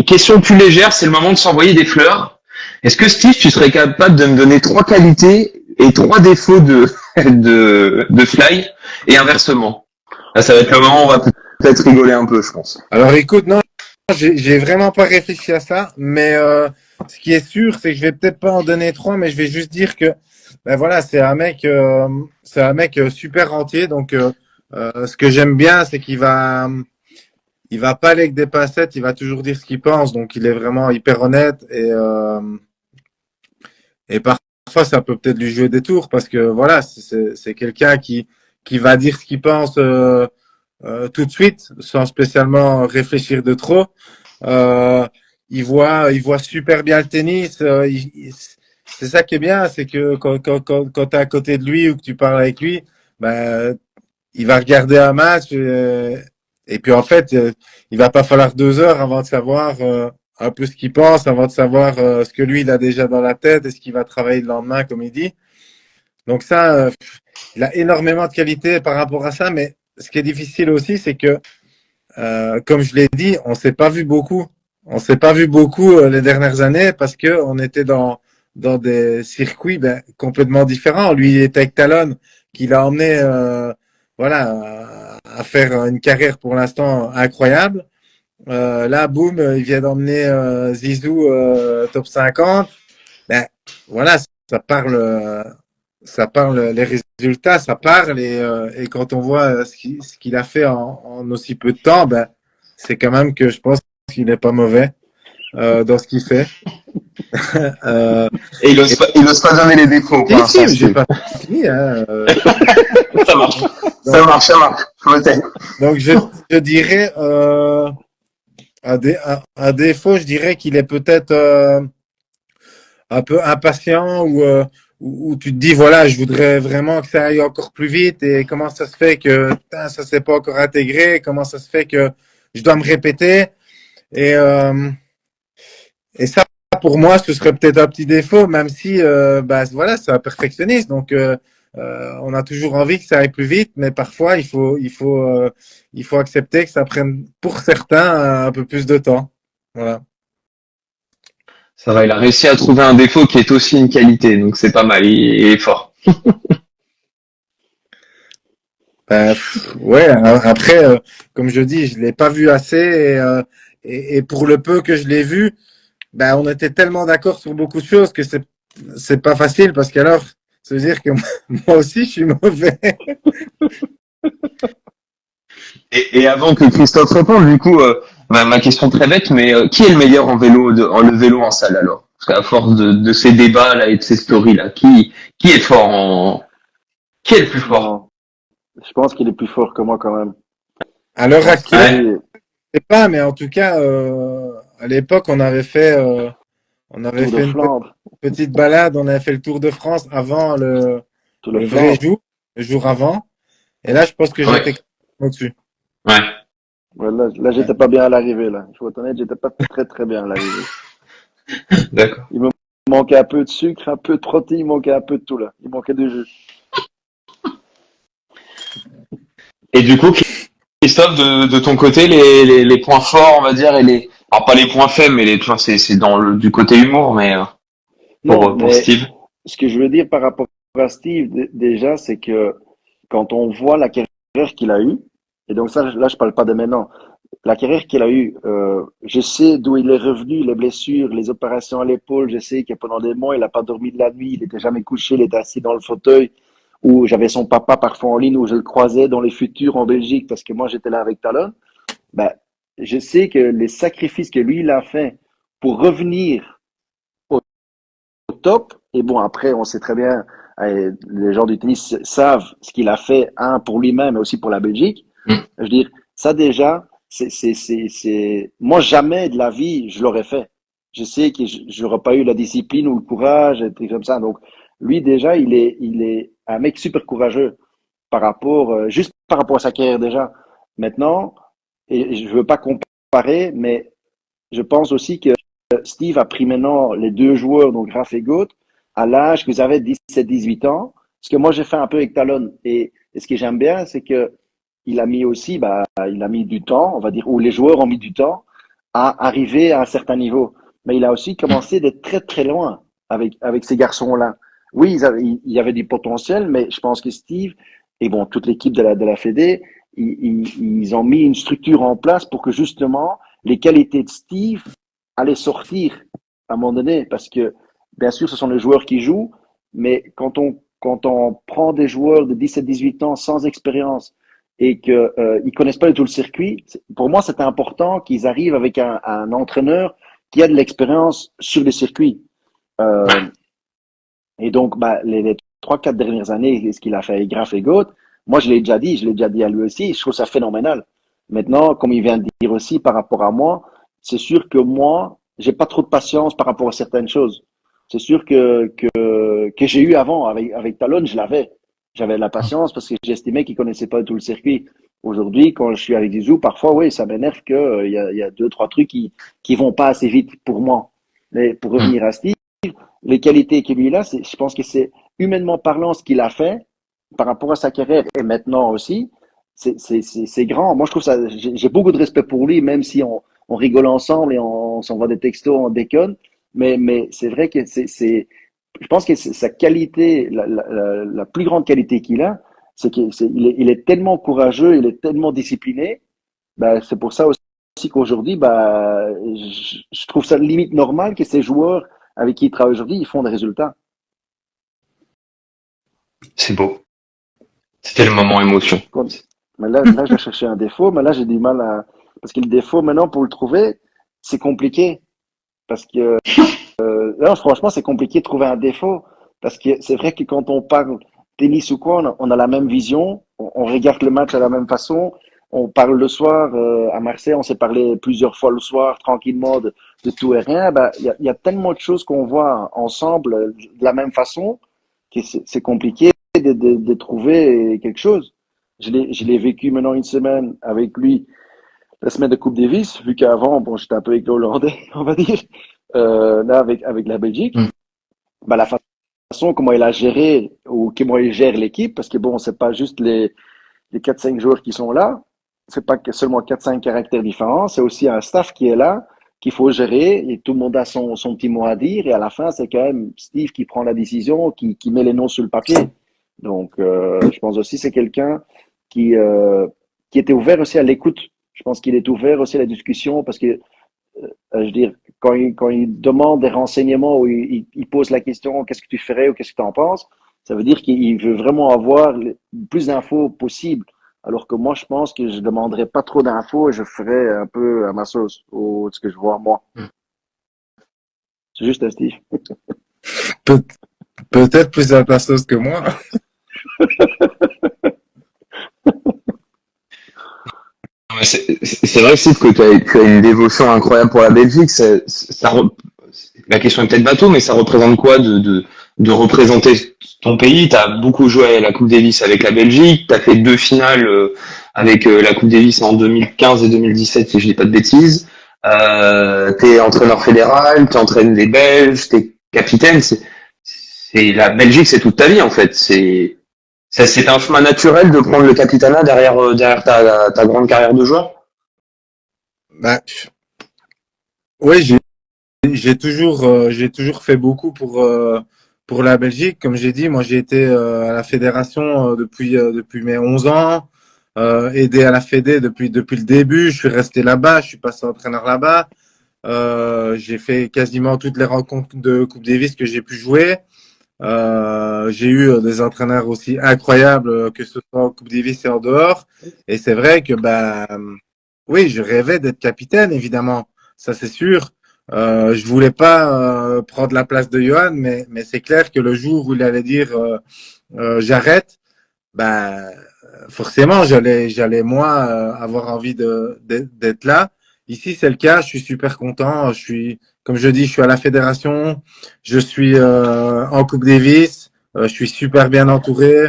Question plus légère, c'est le moment de s'envoyer des fleurs. Est-ce que Steve, tu serais capable de me donner 3 qualités et 3 défauts de Fly et inversement? Là, ça va être le moment où on va peut-être rigoler un peu, je pense. Alors écoute, non, j'ai vraiment pas réfléchi à ça, mais ce qui est sûr, c'est que je vais peut-être pas en donner trois, mais je vais juste dire que ben voilà, c'est un mec super entier. Donc ce que j'aime bien, c'est il va pas aller avec des pincettes, il va toujours dire ce qu'il pense. Donc il est vraiment hyper honnête et parfois ça peut peut-être lui jouer des tours parce que voilà, c'est quelqu'un qui va dire ce qu'il pense tout de suite, sans spécialement réfléchir de trop. Euh, il voit super bien le tennis. C'est ça qui est bien, c'est que quand tu es à côté de lui ou que tu parles avec lui, ben, il va regarder un match et puis en fait, il va pas falloir 2 heures avant de savoir un peu ce qu'il pense, avant de savoir ce que lui il a déjà dans la tête et ce qu'il va travailler le lendemain, comme il dit. Donc ça, il a énormément de qualités par rapport à ça, mais ce qui est difficile aussi, c'est que comme je l'ai dit, on s'est pas vu beaucoup. On s'est pas vu beaucoup les dernières années parce que on était dans des circuits ben, complètement différents. Lui, il était avec Talon, qui l'a emmené voilà à faire une carrière pour l'instant incroyable. Là, boum, il vient d'emmener Zizou top 50. Ben, voilà, ça parle les résultats, ça parle et quand on voit ce qu'il a fait en aussi peu de temps, ben c'est quand même que je pense qu'il n'est pas mauvais dans ce qu'il fait. Et il ose pas donner les défauts, pour l'instant. J'ai pas fini. Hein, Ça marche. donc, Ça marche. donc je dirais un défaut, je dirais qu'il est peut-être un peu impatient ou tu te dis voilà je voudrais vraiment que ça aille encore plus vite et comment ça se fait que putain, ça s'est pas encore intégré, comment ça se fait que je dois me répéter et ça pour moi ce serait peut-être un petit défaut même si bah voilà c'est un perfectionniste donc on a toujours envie que ça aille plus vite mais parfois il faut accepter que ça prenne pour certains un peu plus de temps voilà. Ça va, il a réussi à trouver un défaut qui est aussi une qualité, donc c'est pas mal, il est fort. Ouais, après, comme je dis, je l'ai pas vu assez et pour le peu que je l'ai vu, ben, on était tellement d'accord sur beaucoup de choses que c'est pas facile parce qu'alors, ça veut dire que moi aussi, je suis mauvais. Et avant que Christophe réponde, du coup, ma question très bête, mais qui est le meilleur en vélo, en le vélo en salle alors? Parce qu'à force de ces débats là et de ces stories là, qui est fort qui est le plus fort? Non, je pense qu'il est plus fort que moi quand même. À Je l'heure pense que actuelle, Ouais, lui, je sais pas, mais en tout cas, à l'époque, on avait Tour de fait une Flandre, petite balade, on avait fait le Tour de France avant Tour de le vrai Flandre. jour, le jour avant. Et là, je pense que ouais, j'étais au-dessus. ouais, Ouais, là, j'étais pas bien à l'arrivée, là. Il faut être honnête, j'étais pas très, très bien à l'arrivée. d'accord. Il me manquait un peu de sucre, un peu de protéines, il manquait un peu de tout, là. Il manquait de jus. Et du coup, Christophe, de ton côté, les points forts, on va dire, et alors pas les points faibles, mais tu vois, c'est dans du côté humour, mais Non, pour mais Steve. ce que je veux dire par rapport à Steve, déjà, c'est que quand on voit la carrière qu'il a eue, et donc ça, là, je parle pas de maintenant, la carrière qu'il a eue, je sais d'où il est revenu, les blessures, les opérations à l'épaule, je sais que pendant des mois, il n'a pas dormi de la nuit, il n'était jamais couché, il était assis dans le fauteuil, où j'avais son papa parfois en ligne, où je le croisais dans les futurs en Belgique, parce que moi, j'étais là avec Talon. Ben, je sais que les sacrifices que lui, il a fait pour revenir au top. Et bon, après, on sait très bien, les gens du tennis savent ce qu'il a fait, un, pour lui-même, mais aussi pour la Belgique. Mm. Je veux dire, ça déjà, moi, jamais de la vie, je l'aurais fait. Je sais que j'aurais pas eu la discipline ou le courage, et trucs comme ça. Donc, lui, déjà, il est un mec super courageux juste par rapport à sa carrière déjà. Maintenant, et je veux pas comparer, mais je pense aussi que Steve a pris maintenant les deux joueurs, donc Graf et Goat, à l'âge qu'ils avaient 17-18 ans. Ce que moi j'ai fait un peu avec Talon. Et ce que j'aime bien, c'est que il a mis aussi, il a mis du temps, on va dire, ou les joueurs ont mis du temps à arriver à un certain niveau. Mais il a aussi commencé d'être très très loin avec ces garçons-là. Oui, il y avait du potentiel, mais je pense que Steve et bon, toute l'équipe de la Fédé, ils ont mis une structure en place pour que justement les qualités de Steve allaient sortir à un moment donné, parce que bien sûr, ce sont les joueurs qui jouent, mais quand on prend des joueurs de 17-18 ans sans expérience et que ils connaissent pas du tout le circuit, pour moi, c'était important qu'ils arrivent avec un entraîneur qui a de l'expérience sur les circuits. Euh, et donc, les 3-4 dernières années, ce qu'il a fait avec Graf et Goat, moi, je l'ai déjà dit à lui aussi, je trouve ça phénoménal. Maintenant, comme il vient de dire aussi par rapport à moi, c'est sûr que moi, j'ai pas trop de patience par rapport à certaines choses. C'est sûr que j'ai eu avant, avec Talon, je l'avais. J'avais de la patience parce que j'estimais qu'il connaissait pas tout le circuit. Aujourd'hui, quand je suis avec Zizou, parfois, oui, ça m'énerve que, il y a deux, trois trucs qui vont pas assez vite pour moi. Mais pour Mm. revenir à Steve, les qualités qu'il lui a, je pense que c'est humainement parlant ce qu'il a fait par rapport à sa carrière et maintenant aussi, c'est grand. Moi, je trouve ça, j'ai beaucoup de respect pour lui, même si on rigole ensemble et on s'envoie des textos, on déconne. Mais c'est vrai que je pense que sa qualité, la plus grande qualité qu'il a, c'est il est tellement courageux, il est tellement discipliné. C'est pour ça aussi qu'aujourd'hui, je trouve ça limite normal que ces joueurs avec qui il travaille aujourd'hui, ils font des résultats. C'est beau. C'était le moment émotion. Mais là, je vais chercher un défaut, mais là, j'ai du mal à. Parce que le défaut, maintenant, pour le trouver, c'est compliqué. Parce que, là, franchement, c'est compliqué de trouver un défaut. Parce que c'est vrai que quand on parle tennis ou quoi, on a la même vision, on regarde le match à la même façon. On parle le soir à Marseille, on s'est parlé plusieurs fois le soir, tranquillement, de tout et rien. Il y a tellement de choses qu'on voit ensemble de la même façon que c'est compliqué de trouver quelque chose. Je l'ai vécu maintenant une semaine avec lui, la semaine de Coupe Davis, vu qu'avant, bon, j'étais un peu avec l'Hollandais, on va dire, là, avec la Belgique. Mm. La façon comment il a géré ou comment il gère l'équipe, parce que bon, c'est pas juste les 4-5 joueurs qui sont là, c'est pas que seulement 4-5 caractères différents, c'est aussi un staff qui est là, qu'il faut gérer et tout le monde a son petit mot à dire et à la fin, c'est quand même Steve qui prend la décision, qui met les noms sur le papier. Donc, je pense aussi c'est quelqu'un qui, euh, qui était ouvert aussi à l'écoute. Je pense qu'il est ouvert aussi à la discussion parce que, je veux dire, quand il demande des renseignements ou il pose la question, qu'est-ce que tu ferais ou qu'est-ce que tu en penses, ça veut dire qu'il veut vraiment avoir le plus d'infos possible. Alors que moi, je pense que je demanderais pas trop d'infos et je ferais un peu à ma sauce, ou ce que je vois moi. C'est juste un Steve. Peut- Peut-être plus à ta sauce que moi. Ouais, c'est vrai, Steve, que tu as une dévotion incroyable pour la Belgique. La question est peut-être bateau, mais ça représente quoi de représenter ton pays? Tu as beaucoup joué à la Coupe Davis avec la Belgique, tu as fait 2 finales avec la Coupe Davis en 2015 et 2017, si je dis pas de bêtises. Tu es entraîneur fédéral, tu entraînes des Belges, tu es capitaine. La Belgique, c'est toute ta vie en fait. C'est un chemin naturel de prendre le capitanat derrière ta grande carrière de joueur. Bah, oui, j'ai toujours fait beaucoup pour la Belgique. Comme j'ai dit, moi j'ai été à la fédération depuis mes 11 ans, aidé à la fédé depuis le début. Je suis resté là-bas, je suis passé entraîneur là-bas. J'ai fait quasiment toutes les rencontres de Coupe Davis que j'ai pu jouer. J'ai eu des entraîneurs aussi incroyables, que ce soit en Coupe Davis et en dehors. Et c'est vrai que oui, je rêvais d'être capitaine, évidemment, ça c'est sûr. Je voulais pas prendre la place de Johan, mais c'est clair que le jour où il allait dire j'arrête, ben forcément j'allais moi avoir envie d'être là. Ici c'est le cas, je suis super content, je suis comme je dis, je suis à la fédération, je suis en Coupe Davis, je suis super bien entouré,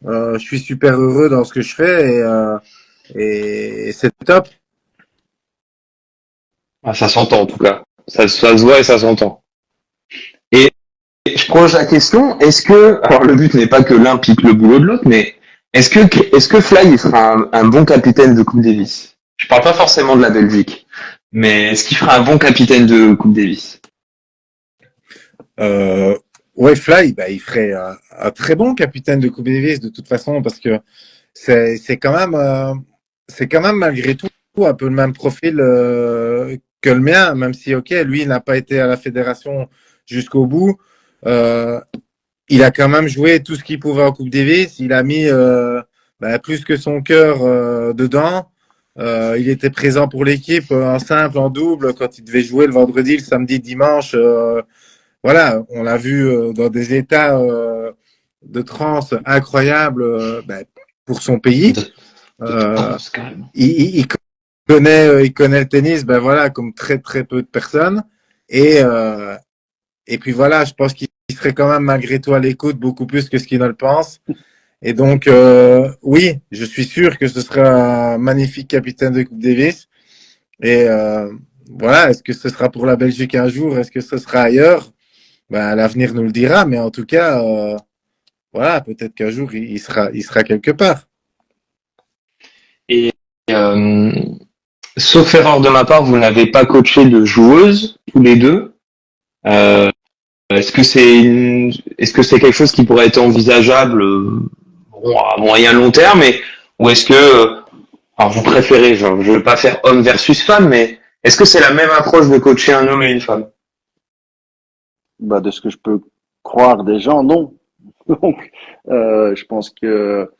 je suis super heureux dans ce que je fais et c'est top. Ah, ça s'entend en tout cas. Ça se voit et ça s'entend. Et je prolonge la question, alors le but n'est pas que l'un pique le boulot de l'autre, mais est-ce que Fly il fera un bon capitaine de Coupe Davis? Je parle pas forcément de la Belgique, mais est-ce qu'il fera un bon capitaine de Coupe Davis? Euh, ouais, Fly, il ferait un très bon capitaine de Coupe Davis de toute façon parce que c'est quand même malgré tout un peu le même profil que le mien, même si ok, lui il n'a pas été à la fédération jusqu'au bout. Euh, il a quand même joué tout ce qu'il pouvait en Coupe Davis. Il a mis plus que son cœur dedans. Il était présent pour l'équipe en simple, en double, quand il devait jouer le vendredi, le samedi, le dimanche. Voilà, on l'a vu dans des états de transe incroyables pour son pays. De Euh, trans, carrément. il connaît le tennis, voilà, comme très très peu de personnes. Et euh, et puis voilà, je pense qu'il serait quand même malgré tout à l'écoute beaucoup plus que ce qu'il ne le pense. Et donc oui, je suis sûr que ce sera un magnifique capitaine de Coupe Davis. Et voilà, est-ce que ce sera pour la Belgique un jour, est-ce que ce sera ailleurs? L'avenir nous le dira, mais en tout cas, voilà, peut-être qu'un jour il sera quelque part. Et euh, sauf erreur de ma part, vous n'avez pas coaché de joueuse tous les deux. Euh, est-ce que c'est quelque chose qui pourrait être envisageable bon, à moyen long terme, ou est-ce que alors vous préférez, genre, je veux pas faire homme versus femme, mais est-ce que c'est la même approche de coacher un homme et une femme? De ce que je peux croire des gens, non. Donc, je pense que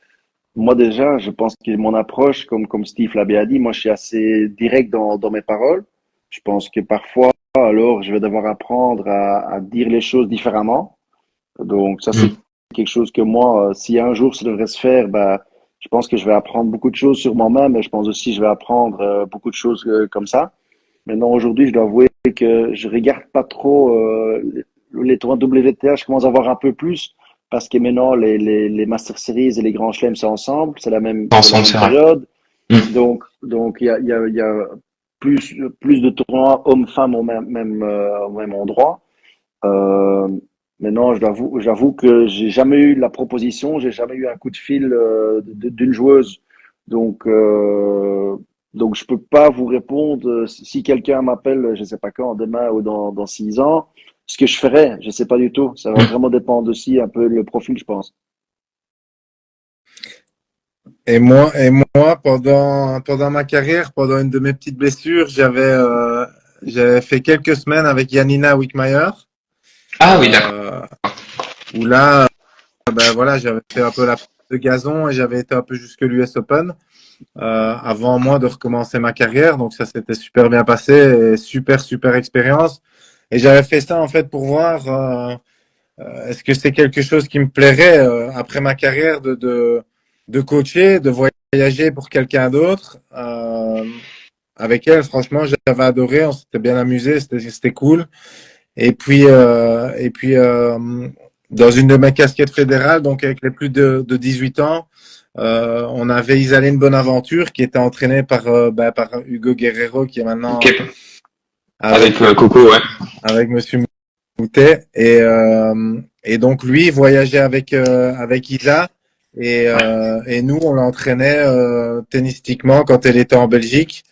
moi déjà, je pense que mon approche, comme Steve l'a bien dit, moi je suis assez direct dans mes paroles. Je pense que parfois, alors, je vais devoir apprendre à dire les choses différemment. Donc ça, c'est Hmm. quelque chose que moi, si un jour ça devrait se faire, je pense que je vais apprendre beaucoup de choses sur moi-même, et je pense aussi que je vais apprendre beaucoup de choses comme ça. Maintenant, aujourd'hui, je dois avouer que je regarde pas trop les tournois WTA. Je commence à voir un peu plus parce que maintenant, les Master Series et les Grands Chelems sont ensemble. C'est la Ensemble, même c'est vrai. période. Hmm. Donc, il y a plus de tournois hommes-femmes au même endroit. Euh, Maintenant, j'avoue que j'ai jamais eu la proposition, j'ai jamais eu un coup de fil d'une joueuse. Donc, Donc, je peux pas vous répondre si quelqu'un m'appelle, je sais pas quand, demain ou dans 6 ans, ce que je ferais, je sais pas du tout. Ça va vraiment dépendre aussi un peu le profil, je pense. Et moi, pendant ma carrière, pendant une de mes petites blessures, j'avais fait quelques semaines avec Janina Wickmayer, Ah oui, d'accord. euh, où là, ben voilà, j'avais fait un peu la piste de gazon et j'avais été un peu jusque l'US Open, avant moi de recommencer ma carrière. Donc ça s'était super bien passé et super expérience. Et j'avais fait ça en fait pour voir, est-ce que c'est quelque chose qui me plairait, après ma carrière de coacher, de voyager pour quelqu'un d'autre. Avec elle, franchement, j'avais adoré, on s'était bien amusé, c'était cool. Et puis, dans une de mes casquettes fédérales, donc avec les plus de 18 ans, on avait Isaline Bonaventure qui était entraînée par Hugo Guerrero, qui est Ok. maintenant Avec avec Coco, ouais. avec Monsieur Moutet. Et donc lui voyageait avec Isa et nous on l'entraînait tennistiquement quand elle était en Belgique.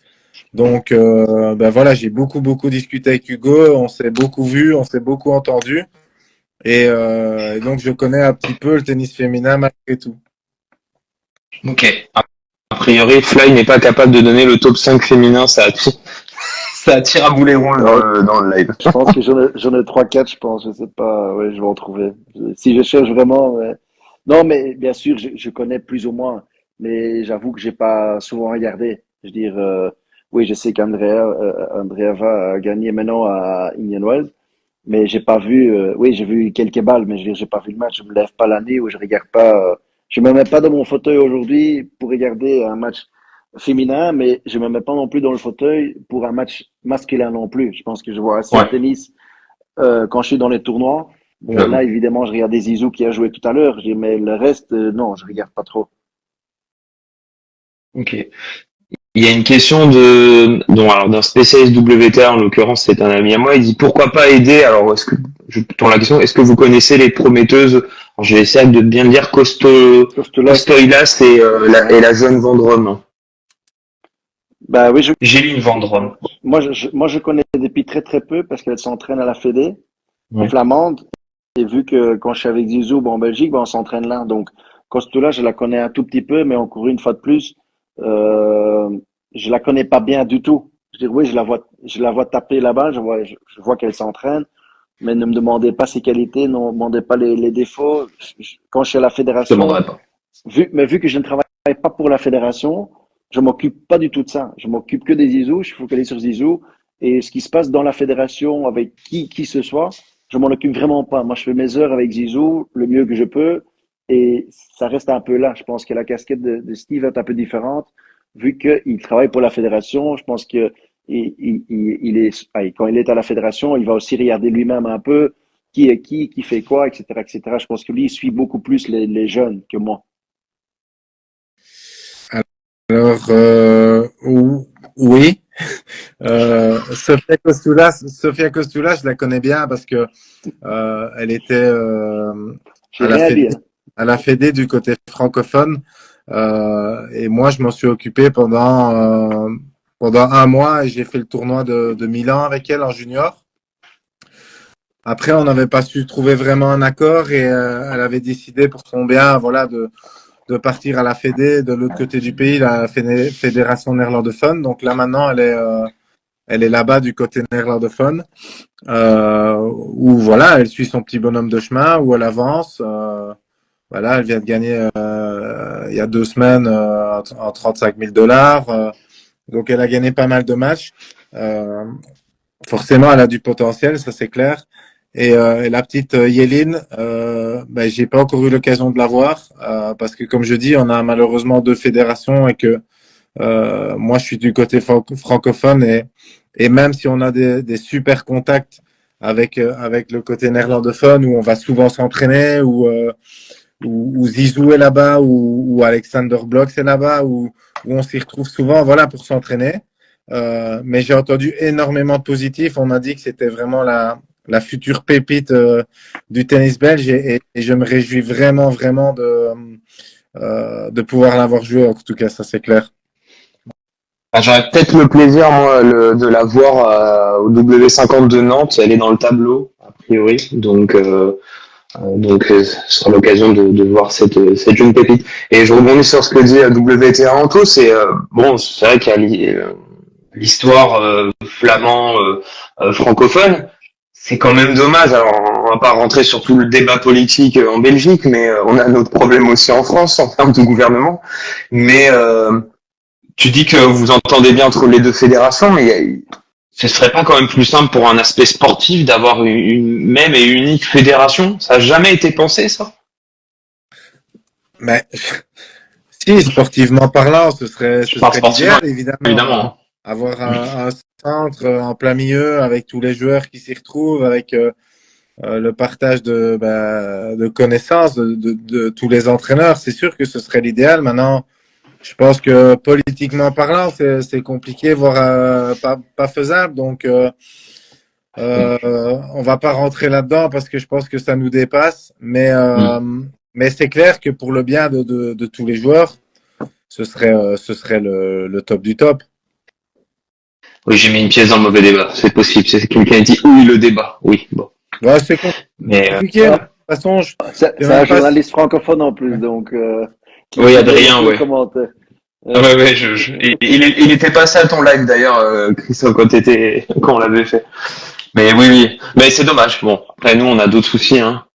Donc ben voilà, j'ai beaucoup discuté avec Hugo, on s'est beaucoup vu, on s'est beaucoup entendu et donc je connais un petit peu le tennis féminin malgré tout. Ok. A priori, Fly n'est pas capable de donner le top 5 féminin, ça attire à boulet rouge Ouais, dans le live. je pense que j'en ai 3, 4, je pense. Je sais pas. Ouais, je vais en trouver. Si je cherche vraiment, ouais. Non, mais bien sûr, je connais plus ou moins. Mais j'avoue que j'ai pas souvent regardé. Je veux dire, oui, je sais Andreeva a gagné maintenant à Indian Wells, mais j'ai pas vu. Oui, j'ai vu quelques balles, mais je veux dire, j'ai pas vu le match. Je me lève pas la nuit ou je regarde pas. Je me mets pas dans mon fauteuil aujourd'hui pour regarder un match féminin, mais je me mets pas non plus dans le fauteuil pour un match masculin non plus. Je pense que je vois assez de Ouais, tennis quand je suis dans les tournois. Bon, j'avoue. là, évidemment, je regarde des Zizou qui a joué tout à l'heure, mais le reste, non, je regarde pas trop. Ok. Il y a une question alors d'un spécialiste WTA, en l'occurrence, c'est un ami à moi. Il dit pourquoi pas aider. Alors, je tourne la question, est-ce que vous connaissez les prometteuses? Alors, je vais essayer de bien le dire, Costolas, Costoilas ouais. et la jeune Vendrome. Bah oui, Géline Vendrome. moi, je connais depuis très très peu parce qu'elle s'entraîne à la Fédé, en Ouais. flamande. Et vu que quand je suis avec Zizou en Belgique, ben, on s'entraîne là. Donc, Costola, je la connais un tout petit peu, mais encore une fois de plus, euh, je la connais pas bien du tout. Je dis oui, je la vois taper là-bas, je vois qu'elle s'entraîne, mais ne me demandez pas ses qualités, ne me demandez pas les défauts. Quand je suis à la Je te fédération, demanderai pas. vu que je ne travaille pas pour la fédération, je m'occupe pas du tout de ça. Je m'occupe que des Zizou, je suis focalisé sur Zizou. Et ce qui se passe dans la fédération avec qui ce soit, je m'en occupe vraiment pas. Moi, je fais mes heures avec Zizou le mieux que je peux. Et ça reste un peu là. Je pense que la casquette de Steve est un peu différente. Vu qu'il travaille pour la fédération, je pense que quand il est à la fédération, il va aussi regarder lui-même un peu qui est qui fait quoi, etc., etc. Je pense que lui, il suit beaucoup plus les jeunes que moi. Alors oui, Sofia Costoulas, je la connais bien parce que elle était J'ai à la rien dit, Fédé, hein. à la Fédé du côté francophone. Et moi, je m'en suis occupé pendant un mois et j'ai fait le tournoi de Milan avec elle en junior. Après, on n'avait pas su trouver vraiment un accord et elle avait décidé pour son bien, voilà, de partir à la Fédé de l'autre côté du pays, la Fédération néerlandophone. Donc là, maintenant, elle est là-bas du côté néerlandophone, où voilà, elle suit son petit bonhomme de chemin, où elle avance. Voilà, elle vient de gagner il y a 2 semaines en 35 000 dollars. Donc elle a gagné pas mal de matchs. Euh, Forcément, elle a du potentiel, ça c'est clair. Et la petite Yéline, ben, j'ai pas encore eu l'occasion de la voir parce que comme je dis, on a malheureusement deux fédérations et que moi je suis du côté francophone et même si on a des super contacts avec le côté néerlandophone où on va souvent s'entraîner où Zizou est là-bas ou Alexander Blok est là-bas où on s'y retrouve souvent voilà pour s'entraîner. Mais j'ai entendu énormément de positifs. On m'a dit que c'était vraiment la future pépite du tennis belge et je me réjouis vraiment de pouvoir l'avoir joué. En tout cas, ça c'est clair. J'aurais peut-être le plaisir, moi, de la voir au W50 de Nantes. Elle est dans le tableau, a priori. Ce sera l'occasion de voir cette jeune pépite. Et je rebondis sur ce que dit WTA Anto. C'est vrai qu'il y a l'histoire flamand francophone. C'est quand même dommage. Alors, on va pas rentrer sur tout le débat politique en Belgique, mais on a notre problème aussi en France en termes de gouvernement. Mais tu dis que vous entendez bien entre les deux fédérations, mais ce serait pas quand même plus simple pour un aspect sportif d'avoir une même et unique fédération? Ça a jamais été pensé, ça? Mais si, sportivement parlant, Je parle sportivement, l'idéal, évidemment. évidemment. Avoir un centre en plein milieu avec tous les joueurs qui s'y retrouvent, avec le partage de connaissances de tous les entraîneurs. C'est sûr que ce serait l'idéal. Maintenant, je pense que politiquement parlant, c'est compliqué, voire pas faisable. Donc, on va pas rentrer là-dedans parce que je pense que ça nous dépasse. Mais c'est clair que pour le bien de tous les joueurs, ce serait le top du top. Oui, j'ai mis une pièce dans le mauvais débat. C'est possible. C'est quelqu'un qui dit oui, le débat. Oui, bon. Ouais, c'est Mais, compliqué. De toute façon, C'est un journaliste francophone en plus, donc oui, Adrien, ouais. commentaire. Ouais, il était passé à ton live d'ailleurs, Christophe, quand on l'avait fait. Mais oui. Mais c'est dommage. Bon, après nous, on a d'autres soucis, hein.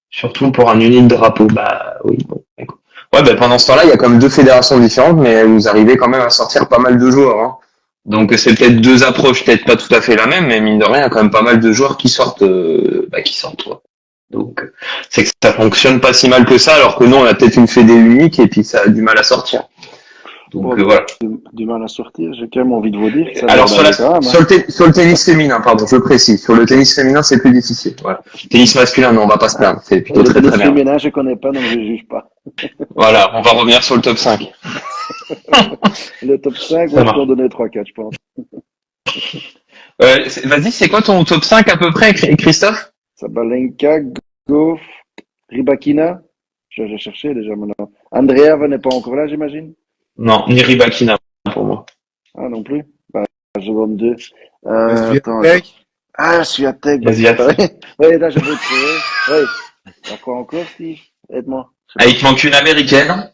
Surtout pour un unique drapeau. Bah oui. Bon, écoute. Ouais, pendant ce temps-là, il y a quand même deux fédérations différentes, mais vous arrivez quand même à sortir pas mal de joueurs, hein. Donc c'est peut-être deux approches, peut-être pas tout à fait la même, mais mine de rien, il y a quand même pas mal de joueurs qui sortent, quoi. Donc c'est que ça fonctionne pas si mal que ça, alors que nous, on a peut-être une fédé unique et puis ça a du mal à sortir. Donc voilà. Du mal à sortir, j'ai quand même envie de vous dire que ça Alors va quand même, sur le tennis féminin, pardon, je précise. Sur le tennis féminin, c'est plus difficile. Voilà. Tennis masculin, non, on va pas se plaindre. C'est plutôt Le très tennis très bien. féminin, je connais pas, donc je juge pas. Voilà, on va revenir sur le top 5. Le top 5, Ça on va marche. en donner 3-4, je pense. Vas-y, c'est quoi ton top 5 à peu près, Christophe? Sabalenka, Goff, Rybakina. Je vais chercher déjà maintenant. Andrea n'est pas encore là, j'imagine? Non, ni Rybakina pour moi. Ah, non plus? Bah, je donne 2. Attends. Swiatek, Ah, Swiatek. Vas-y, à toi. Oui, là, je vais trouver. Oui. À quoi encore, Steve? Aide-moi. Je sais Ah, pas. il te manque une américaine.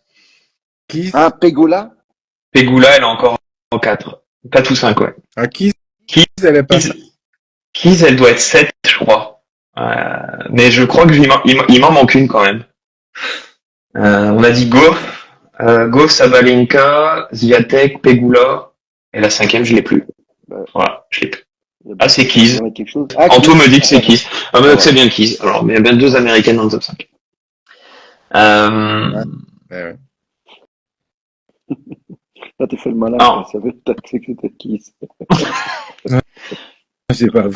Kiss. Ah, Pegula? Pegula, elle est encore en 4. 4 ou 5, ouais. Ah, Kiss, Kiss, elle est pas. Kiss, elle doit être 7, je crois. Mais je crois que il m'en manque une quand même. On a dit Goff, Sabalenka, Swiatek, Pegula, et la cinquième, je l'ai plus. Voilà, je l'ai plus. Ah, c'est Kiss. Il y en a quelque chose. Ah, Anto Kiss. me dit que c'est Kiss. Ah, mais Ah, c'est bien Kiss. Alors, mais il y a bien deux américaines dans le top 5. Ouais. Là, tu fais le malin. Ah. Ça veut dire que c'était Kiss. J'ai pas vu.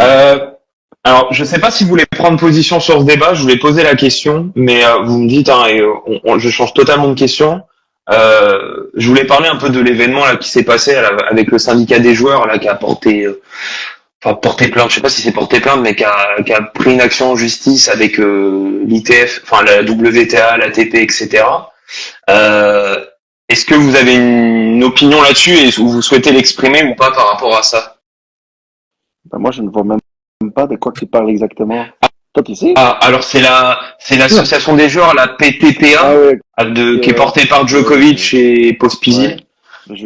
Alors, je sais pas si vous voulez prendre position sur ce débat, je voulais poser la question, mais vous me dites, hein, et je change totalement de question. Je voulais parler un peu de l'événement là qui s'est passé avec le syndicat des joueurs là qui a porté plainte, je sais pas si c'est porté plainte, mais qui a pris une action en justice avec l'ITF, enfin la WTA, l'ATP, etc. Est-ce que vous avez une opinion là-dessus et vous souhaitez l'exprimer ou pas par rapport à ça? Bah, moi, je ne vois même pas de quoi tu parles exactement. Toi, tu sais? Ah, alors c'est l'association des joueurs, la PTPA, Ah, ouais. qui est portée par Djokovic et Pospisil. Ouais.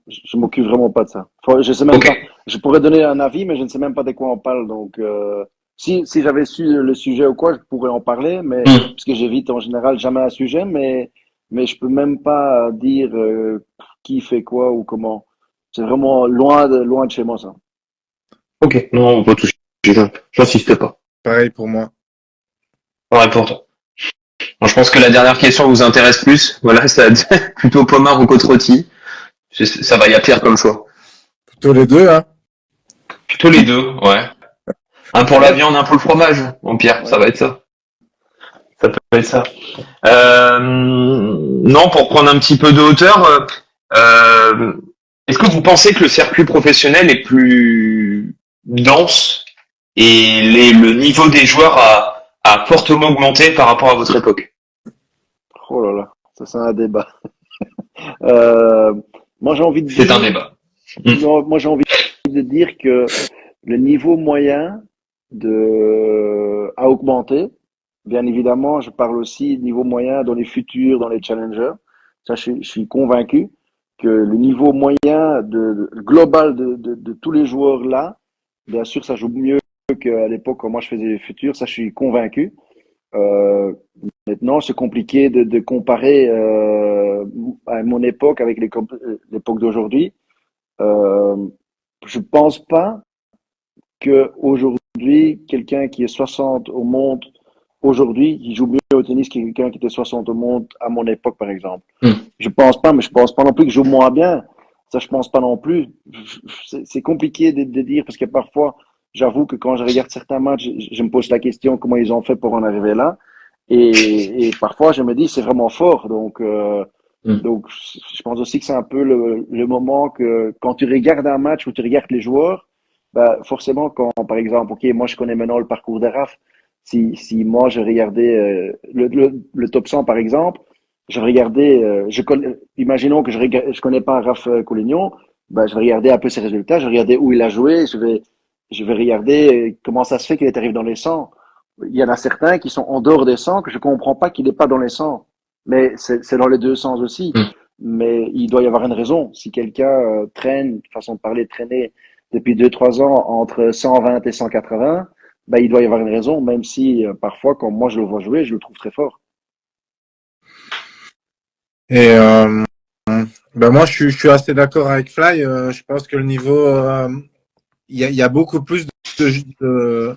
Je m'occupe vraiment pas de ça. Je sais même Ok. pas. Je pourrais donner un avis, mais je ne sais même pas de quoi on parle. Donc, si j'avais su le sujet ou quoi, je pourrais en parler, mais parce que j'évite en général jamais un sujet, mais je peux même pas dire qui fait quoi ou comment. C'est vraiment loin de chez moi, ça. Ok, non, on peut toucher. J'insiste pas. Pareil pour moi. Ouais, pour toi. Bon, je pense que la dernière question vous intéresse plus. Voilà, ça plutôt Pomard ou Côte-Rôti. Ça va, il y a pire comme choix. Plutôt les deux, hein. Plutôt les deux, ouais. Un pour la viande, un pour le fromage. Bon, Pierre, ça va être ça. Ça peut être ça. Non, pour prendre un petit peu de hauteur, est-ce que vous pensez que le circuit professionnel est plus dense et le niveau des joueurs a fortement augmenté par rapport à votre époque? Oh là là, ça c'est un débat. Euh, moi, j'ai envie de C'est un dire, débat. non, moi, j'ai envie de dire que le niveau moyen a augmenté. Bien évidemment, je parle aussi niveau moyen dans les futurs, dans les challengers. Ça, je suis convaincu que le niveau moyen global de tous les joueurs là, bien sûr, ça joue mieux qu'à l'époque quand moi je faisais les futurs. Ça, je suis convaincu. Euh, Maintenant, c'est compliqué de comparer à mon époque avec l'époque d'aujourd'hui. Euh, je pense pas que aujourd'hui, quelqu'un qui est 60 au monde aujourd'hui, qui joue mieux au tennis que quelqu'un qui était 60 au monde à mon époque, par exemple. Mm. Je pense pas, mais je pense pas non plus que je joue moins bien. Ça, je pense pas non plus. C'est compliqué de dire parce que parfois, j'avoue que quand je regarde certains matchs, je me pose la question comment ils ont fait pour en arriver là. Et parfois, je me dis, c'est vraiment fort. Mm. Donc, je pense aussi que c'est un peu le moment que quand tu regardes un match où tu regardes les joueurs, bah, forcément, quand, par exemple, ok, moi je connais maintenant le parcours de Raph. Si moi je regardais le top 100 par exemple, je regardais, imaginons que je connais pas Raph Collignon, bah, je vais regarder un peu ses résultats, je vais regarder où il a joué, je vais regarder comment ça se fait qu'il est arrivé dans les 100. Il y en a certains qui sont en dehors des 100 que je comprends pas qu'il n'est pas dans les 100. Mais c'est dans les deux sens aussi. Mm. Mais il doit y avoir une raison. Si quelqu'un traîne, façon de parler, traîner depuis 2 3 ans entre 120 et 180, ben, il doit y avoir une raison, même si parfois, quand moi je le vois jouer, je le trouve très fort. Et ben moi, je suis assez d'accord avec Fly. Je pense que le niveau, il y a beaucoup plus de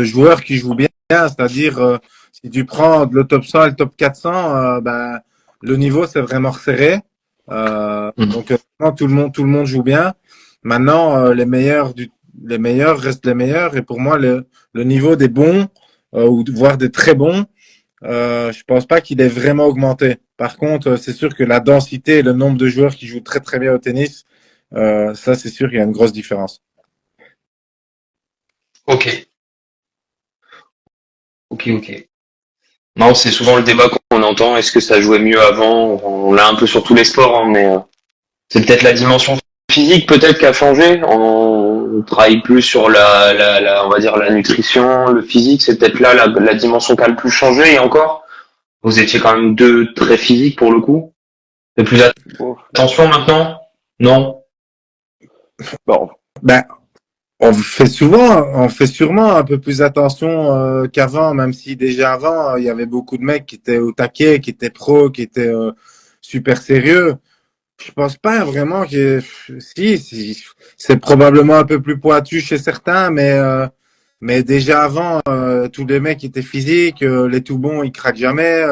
joueurs qui jouent bien. C'est-à-dire, si tu prends le top 100 et le top 400, ben, le niveau, c'est vraiment resserré. Mm. Donc, tout le monde joue bien. Maintenant, les meilleurs restent les meilleurs. Et pour moi, le niveau des bons, ou voire des très bons, je pense pas qu'il ait vraiment augmenté. Par contre, c'est sûr que la densité et le nombre de joueurs qui jouent très très bien au tennis, ça c'est sûr qu'il y a une grosse différence. Ok, ok. Non, c'est souvent le débat qu'on entend. Est-ce que ça jouait mieux avant? On l'a un peu sur tous les sports, hein, mais c'est peut-être la dimension physique peut-être qui a changé. On travaille plus sur on va dire la nutrition, le physique. C'est peut-être là la dimension qui a le plus changé. Et encore, vous étiez quand même deux très physiques pour le coup. Faites plus Bon, attention maintenant? Non? bon, Ben, on fait sûrement un peu plus attention qu'avant, même si déjà avant, il y avait beaucoup de mecs qui étaient au taquet, qui étaient pros, qui étaient super sérieux. Je pense pas vraiment que si c'est probablement un peu plus pointu chez certains, mais déjà avant, tous les mecs étaient physiques, les tout bons ils craquent jamais.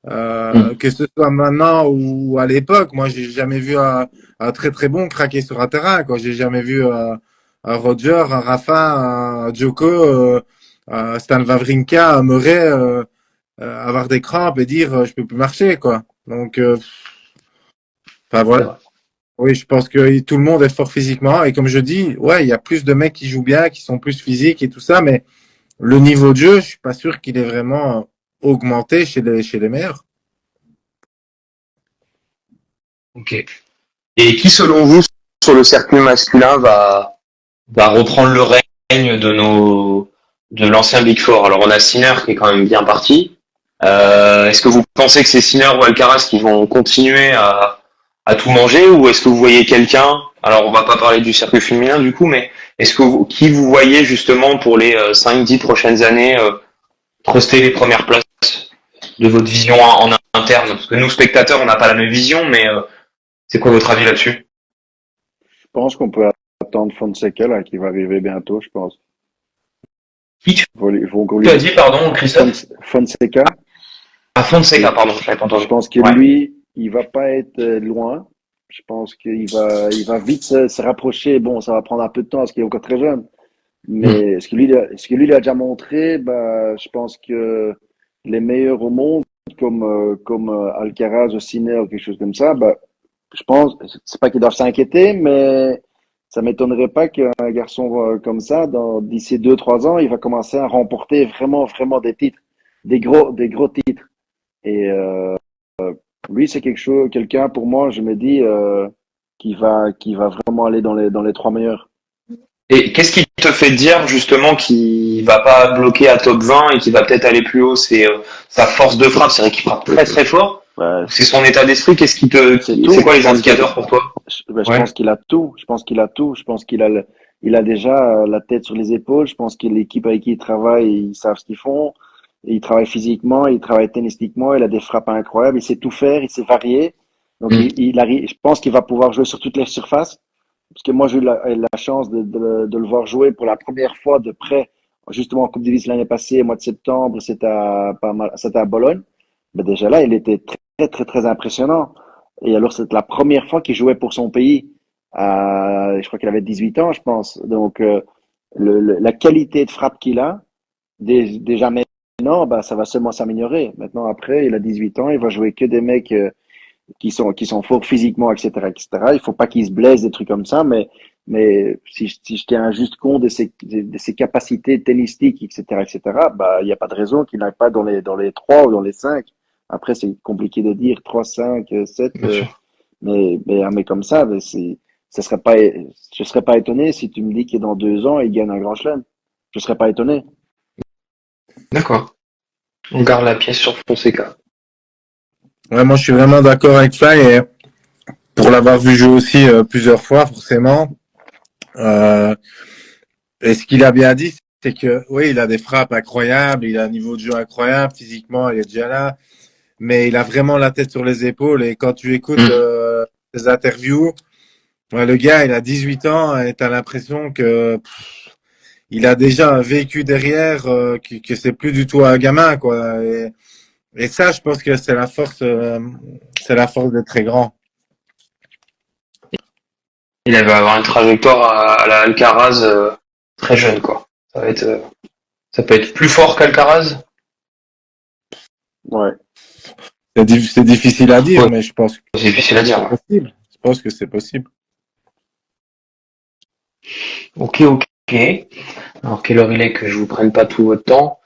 Hmm. Que ce soit maintenant ou à l'époque, moi j'ai jamais vu un très très bon craquer sur un terrain. Quoi, j'ai jamais vu un Roger, un Rafa, un Djoko, un Stan Wawrinka, un Murray avoir des crampes et dire je peux plus marcher quoi. Donc enfin C'est voilà. vrai. Oui, je pense que tout le monde est fort physiquement. Et comme je dis, ouais, il y a plus de mecs qui jouent bien, qui sont plus physiques et tout ça, mais le niveau de jeu, je suis pas sûr qu'il est vraiment augmenté chez les meilleurs. Ok. Et qui, selon vous, sur le circuit masculin, va reprendre le règne de l'ancien Big Four? Alors, on a Sinner qui est quand même bien parti. Est-ce que vous pensez que c'est Sinner ou Alcaraz qui vont continuer à tout manger, ou est-ce que vous voyez quelqu'un? Alors, on va pas parler du circuit féminin du coup, mais qui vous voyez justement pour les 5-10 prochaines années truster les premières places de votre vision en interne? Parce que nous, spectateurs, on n'a pas la même vision, mais c'est quoi votre avis là-dessus? je pense qu'on peut attendre Fonseca là, qui va arriver bientôt, je pense. Qui tu Ils vont qu'on tu as lui- dit, pardon, Christophe? Fonseca, À Fonseca, et pardon, je l'avais pas je entendu. pense que Ouais. lui, il va pas être loin. Je pense il va vite se rapprocher. Bon, ça va prendre un peu de temps parce qu'il est encore très jeune. Hmm. Mais ce que lui il a déjà montré, bah, je pense que les meilleurs au monde, comme Alcaraz ou Sinner ou quelque chose comme ça, bah, je pense, c'est pas qu'ils doivent s'inquiéter, mais ça m'étonnerait pas qu'un garçon comme ça, d'ici 2 3 ans, il va commencer à remporter vraiment, vraiment des titres, des gros titres. Et Lui, c'est quelqu'un pour moi, je me dis, qui va vraiment aller dans les trois meilleurs. Et qu'est-ce qui te fait dire justement qu'il va pas bloquer à top 20 et qu'il va peut-être aller plus haut? C'est sa force de frappe, c'est vrai qu'il frappe très très fort. Ouais, Ou c'est son état d'esprit? c'est C'est tout. quoi Je les pense que indicateurs pour toi? je Ouais. pense qu'il a tout. Je pense qu'il a tout. Je pense qu'il a déjà la tête sur les épaules. Je pense que l'équipe avec qui il travaille, ils savent ce qu'ils font. Il travaille physiquement, il travaille tennistiquement, il a des frappes incroyables, il sait tout faire, il sait varier. Donc Mm. il arrive, je pense qu'il va pouvoir jouer sur toutes les surfaces. Parce que moi, j'ai eu la chance de le voir jouer pour la première fois de près, justement en Coupe Davis l'année passée, au mois de septembre, c'était à Bologne. Mais déjà là, il était très, très, très impressionnant. Et alors, c'était la première fois qu'il jouait pour son pays. Je crois qu'il avait 18 ans, je pense. Donc, la qualité de frappe qu'il a, déjà maintenant, bah, ça va seulement s'améliorer. Maintenant, après, il a 18 ans, il va jouer que des mecs qui sont forts physiquement, etc., etc. Il faut pas qu'ils se blessent, des trucs comme ça, mais si je tiens un juste compte de ses capacités tennistiques, etc., etc., bah, il n'y a pas de raison qu'il n'aille pas dans les 3 ou dans les 5. Après, c'est compliqué de dire 3, 5, 7, Bien sûr. mais un mec comme ça, ça serait pas, je serais pas étonné si tu me dis que dans 2 ans, il gagne un grand chelem. Je serais pas étonné. D'accord. On garde la pièce sur Fonseca. Ouais, moi, je suis vraiment d'accord avec ça et pour l'avoir vu jouer aussi plusieurs fois, forcément. Euh, et ce qu'il a bien dit, c'est que oui, il a des frappes incroyables, il a un niveau de jeu incroyable, physiquement, il est déjà là, mais il a vraiment la tête sur les épaules. Et quand tu écoutes Mm. ses interviews, ouais, le gars, il a 18 ans et t'as l'impression que il a déjà un vécu derrière, que c'est plus du tout un gamin, quoi. Et ça, je pense que c'est la force d'être très grand. Il va avoir une trajectoire à la Alcaraz très jeune, quoi. Ça peut être plus fort qu'Alcaraz. Ouais. C'est difficile à dire, Ouais, mais je pense que c'est difficile à c'est dire. possible. Je pense que c'est possible. Ok, ok. Alors quelle heure il est que je vous prenne pas tout votre temps?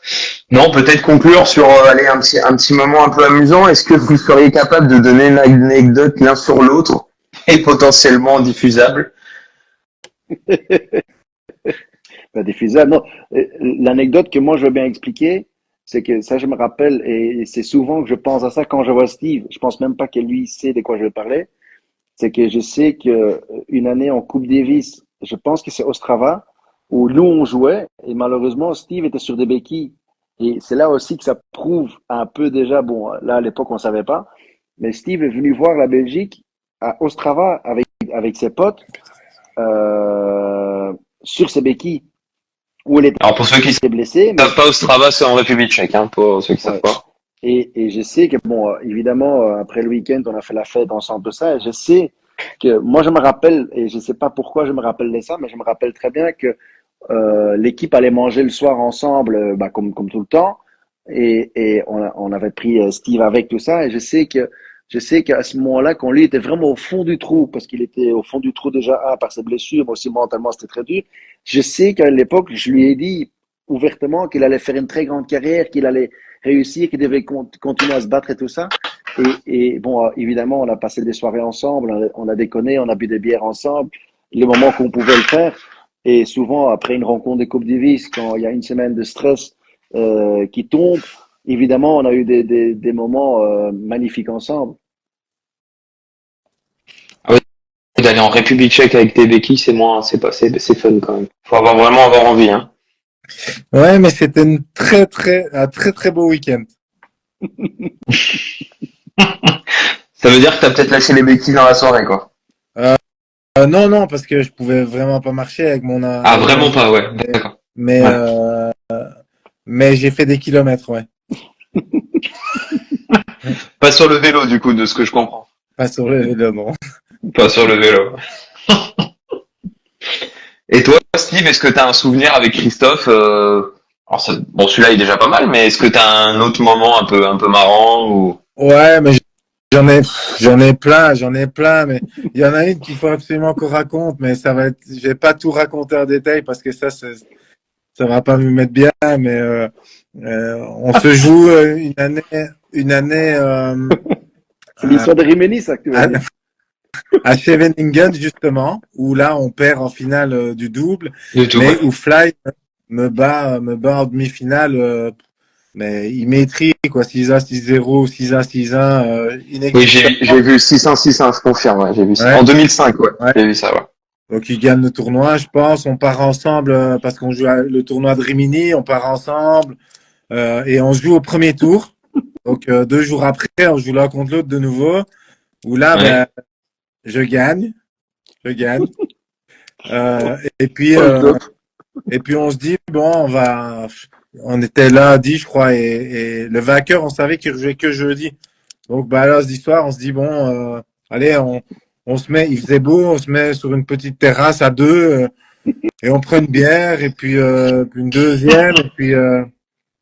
Non, peut-être conclure sur allez, un petit moment un peu amusant. Est-ce que vous seriez capable de donner une anecdote l'un sur l'autre et potentiellement diffusable? Pas diffusable. Non, l'anecdote que moi je veux bien expliquer, c'est que ça je me rappelle et c'est souvent que je pense à ça quand je vois Steve. Je pense même pas que lui sait de quoi je vais parler. C'est que je sais que une année en Coupe Davis, je pense que c'est Ostrava où nous on jouait et malheureusement Steve était sur des béquilles et c'est là aussi que ça prouve un peu déjà. Bon, là à l'époque on savait pas, mais Steve est venu voir la Belgique à Ostrava avec ses potes euh, sur ses béquilles où elle Alors pour ceux qui était blessée, mais savent pas, Ostrava c'est en République tchèque, hein, pour ceux qui savent ouais. pas. Et je sais que, bon, évidemment, après le week-end, on a fait la fête ensemble, tout ça. Et je sais que, moi, je me rappelle, et je sais pas pourquoi je me rappelle de ça, mais je me rappelle très bien que l'équipe allait manger le soir ensemble, bah, comme tout le temps. Et on avait pris Steve avec tout ça. Et je sais qu'à ce moment-là, quand lui était vraiment au fond du trou, parce qu'il était au fond du trou déjà, par ses blessures, mais aussi mentalement, c'était très dur. Je sais qu'à l'époque, je lui ai dit ouvertement qu'il allait faire une très grande carrière, qu'il allait réussir, qu'il devait continuer à se battre et tout ça. Et bon, évidemment, on a passé des soirées ensemble, on a déconné, on a bu des bières ensemble, les moments qu'on pouvait le faire. Et souvent, après une rencontre de Coupe Davis, quand il y a une semaine de stress qui tombe, évidemment, on a eu des moments magnifiques ensemble. Ah oui, d'aller en République tchèque avec tes béquilles, c'est fun quand même. Faut vraiment avoir envie, hein. Ouais, mais c'était un très très beau week-end. Ça veut dire que t'as peut-être lâché les béquilles dans la soirée, quoi. Non, non, parce que je pouvais vraiment pas marcher Ah, avec mon vraiment genou. pas, ouais. D'accord. Mais, Ouais. mais j'ai fait des kilomètres, ouais. Pas sur le vélo, du coup, de ce que je comprends. Pas sur le vélo, non. Pas sur le vélo. Et toi, Steve, est-ce que t'as un souvenir avec Christophe alors bon, celui-là est déjà pas mal, mais est-ce que t'as un autre moment un peu marrant ou Ouais, mais j'en ai plein, mais il y en a une qu'il faut absolument qu'on raconte, mais je vais pas tout raconter en détail parce que ça va pas me mettre bien, mais on se joue une année C'est l'histoire de Rimini, ça que tu à, veux dire. à Scheveningen, justement, où là, on perd en finale du double, Du tout. mais où Fly me bat en demi-finale, mais il maîtrise, quoi, 6-1, 6-0, 6-1, 6-1, Oui, inexistant. j'ai vu 6-1, 6-1, je confirme, ouais, j'ai vu ça. Ouais, En 2005, ouais, ouais. j'ai vu ça, ouais. Donc, il gagne le tournoi, je pense. On part ensemble, parce qu'on joue le tournoi de Rimini, on part ensemble, et on joue au premier tour. Donc, 2 jours après, on joue l'un contre l'autre de nouveau, où là, ben, Ouais. je gagne, je gagne. Et puis, Oh, le autre. on se dit, bon, on était lundi, je crois, et le vainqueur, on savait qu'il jouait que jeudi. Donc, bah, là, cette histoire, on se dit, bon, allez, on se met, il faisait beau, on se met sur une petite terrasse à deux, et on prend une bière, et puis une deuxième,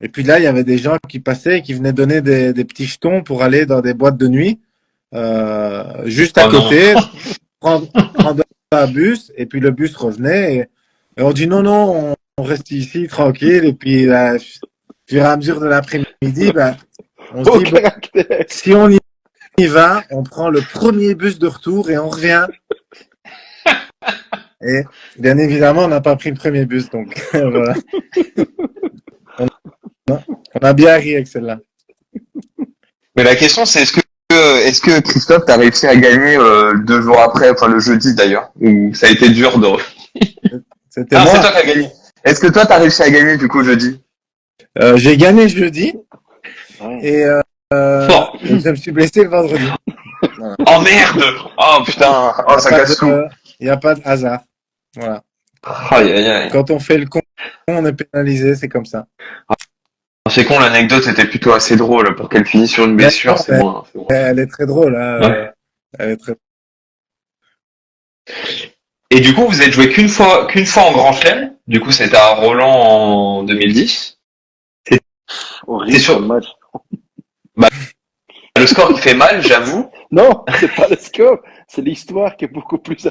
et puis là, il y avait des gens qui passaient et qui venaient donner des petits jetons pour aller dans des boîtes de nuit, juste à Oh non. côté, prendre un bus, et puis le bus revenait, et on dit non, non, on reste ici tranquille, et puis là, au fur et à mesure de l'après-midi, ben, on se Au dit, bon, caractère. si on y va, on prend le premier bus de retour et on revient. Et bien évidemment, on n'a pas pris le premier bus, donc voilà. On a bien ri avec celle-là. Mais la question, c'est est-ce que Christophe, t'as réussi à gagner 2 jours après, enfin le jeudi d'ailleurs, ou ça a été dur de... C'était Ah, c'est moi. toi qui as gagné. Est-ce que toi, t'as réussi à gagner du coup jeudi? J'ai gagné jeudi Ouais. et, Fort. je me suis blessé le vendredi. Voilà. Oh merde! Oh putain! Il Oh, n'y a ça pas casse tout. de, il y a pas de hasard. Voilà. Aïe, aïe, aïe. Quand on fait le con, on est pénalisé, c'est comme ça. C'est con, l'anecdote était plutôt assez drôle. Pour qu'elle finisse sur une Mais blessure, non, c'est bon. C'est bon. elle est très drôle. Hein, Ouais. elle est très... Et du coup, vous êtes joué qu'une fois en Grand Chelem. Du coup, c'était à Roland en 2010. C'est Horrible comme sûr. match. Bah, le score qui fait mal, j'avoue. Non, c'est pas le score, c'est l'histoire qui est beaucoup plus,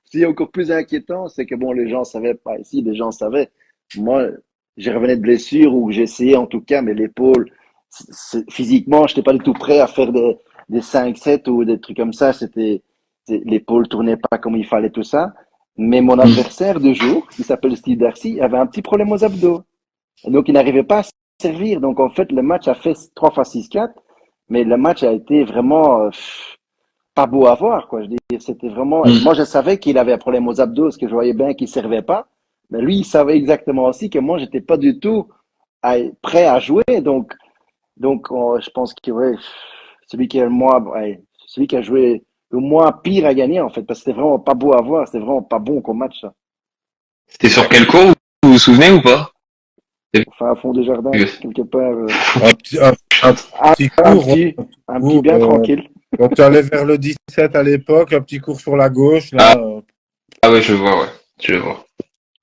c'est encore plus inquiétant. C'est que bon, les gens savaient pas ici, les gens savaient. Moi, j'ai revenu de blessure ou j'ai essayé en tout cas, mais l'épaule, physiquement, j'étais pas du tout prêt à faire des 5-7 ou des trucs comme ça. L'épaule tournait pas comme il fallait, tout ça. Mais mon adversaire de jour, qui s'appelle Steve Darcy, avait un petit problème aux abdos. Et donc, il n'arrivait pas à servir. Donc, en fait, le match a fait 3 fois 6-4. Mais le match a été vraiment pas beau à voir, quoi. Je veux dire, c'était vraiment. Et moi, je savais qu'il avait un problème aux abdos, parce que je voyais bien qu'il servait pas. Mais lui, il savait exactement aussi que moi, j'étais pas du tout prêt à jouer. Donc, je pense que ouais, celui qui est le moins, ouais, celui qui a joué le moins pire à gagner, en fait, parce que c'était vraiment pas beau à voir. C'était vraiment pas bon comme match, ça. C'était sur quel cours? Vous vous souvenez ou pas? Enfin, à fond des jardins, quelque part. Un petit, petit Un cours, un petit bien euh, tranquille. quand tu allais vers le 17 à l'époque, un petit cours sur la gauche, là, Ah ouais, je vois, ouais. Je vois.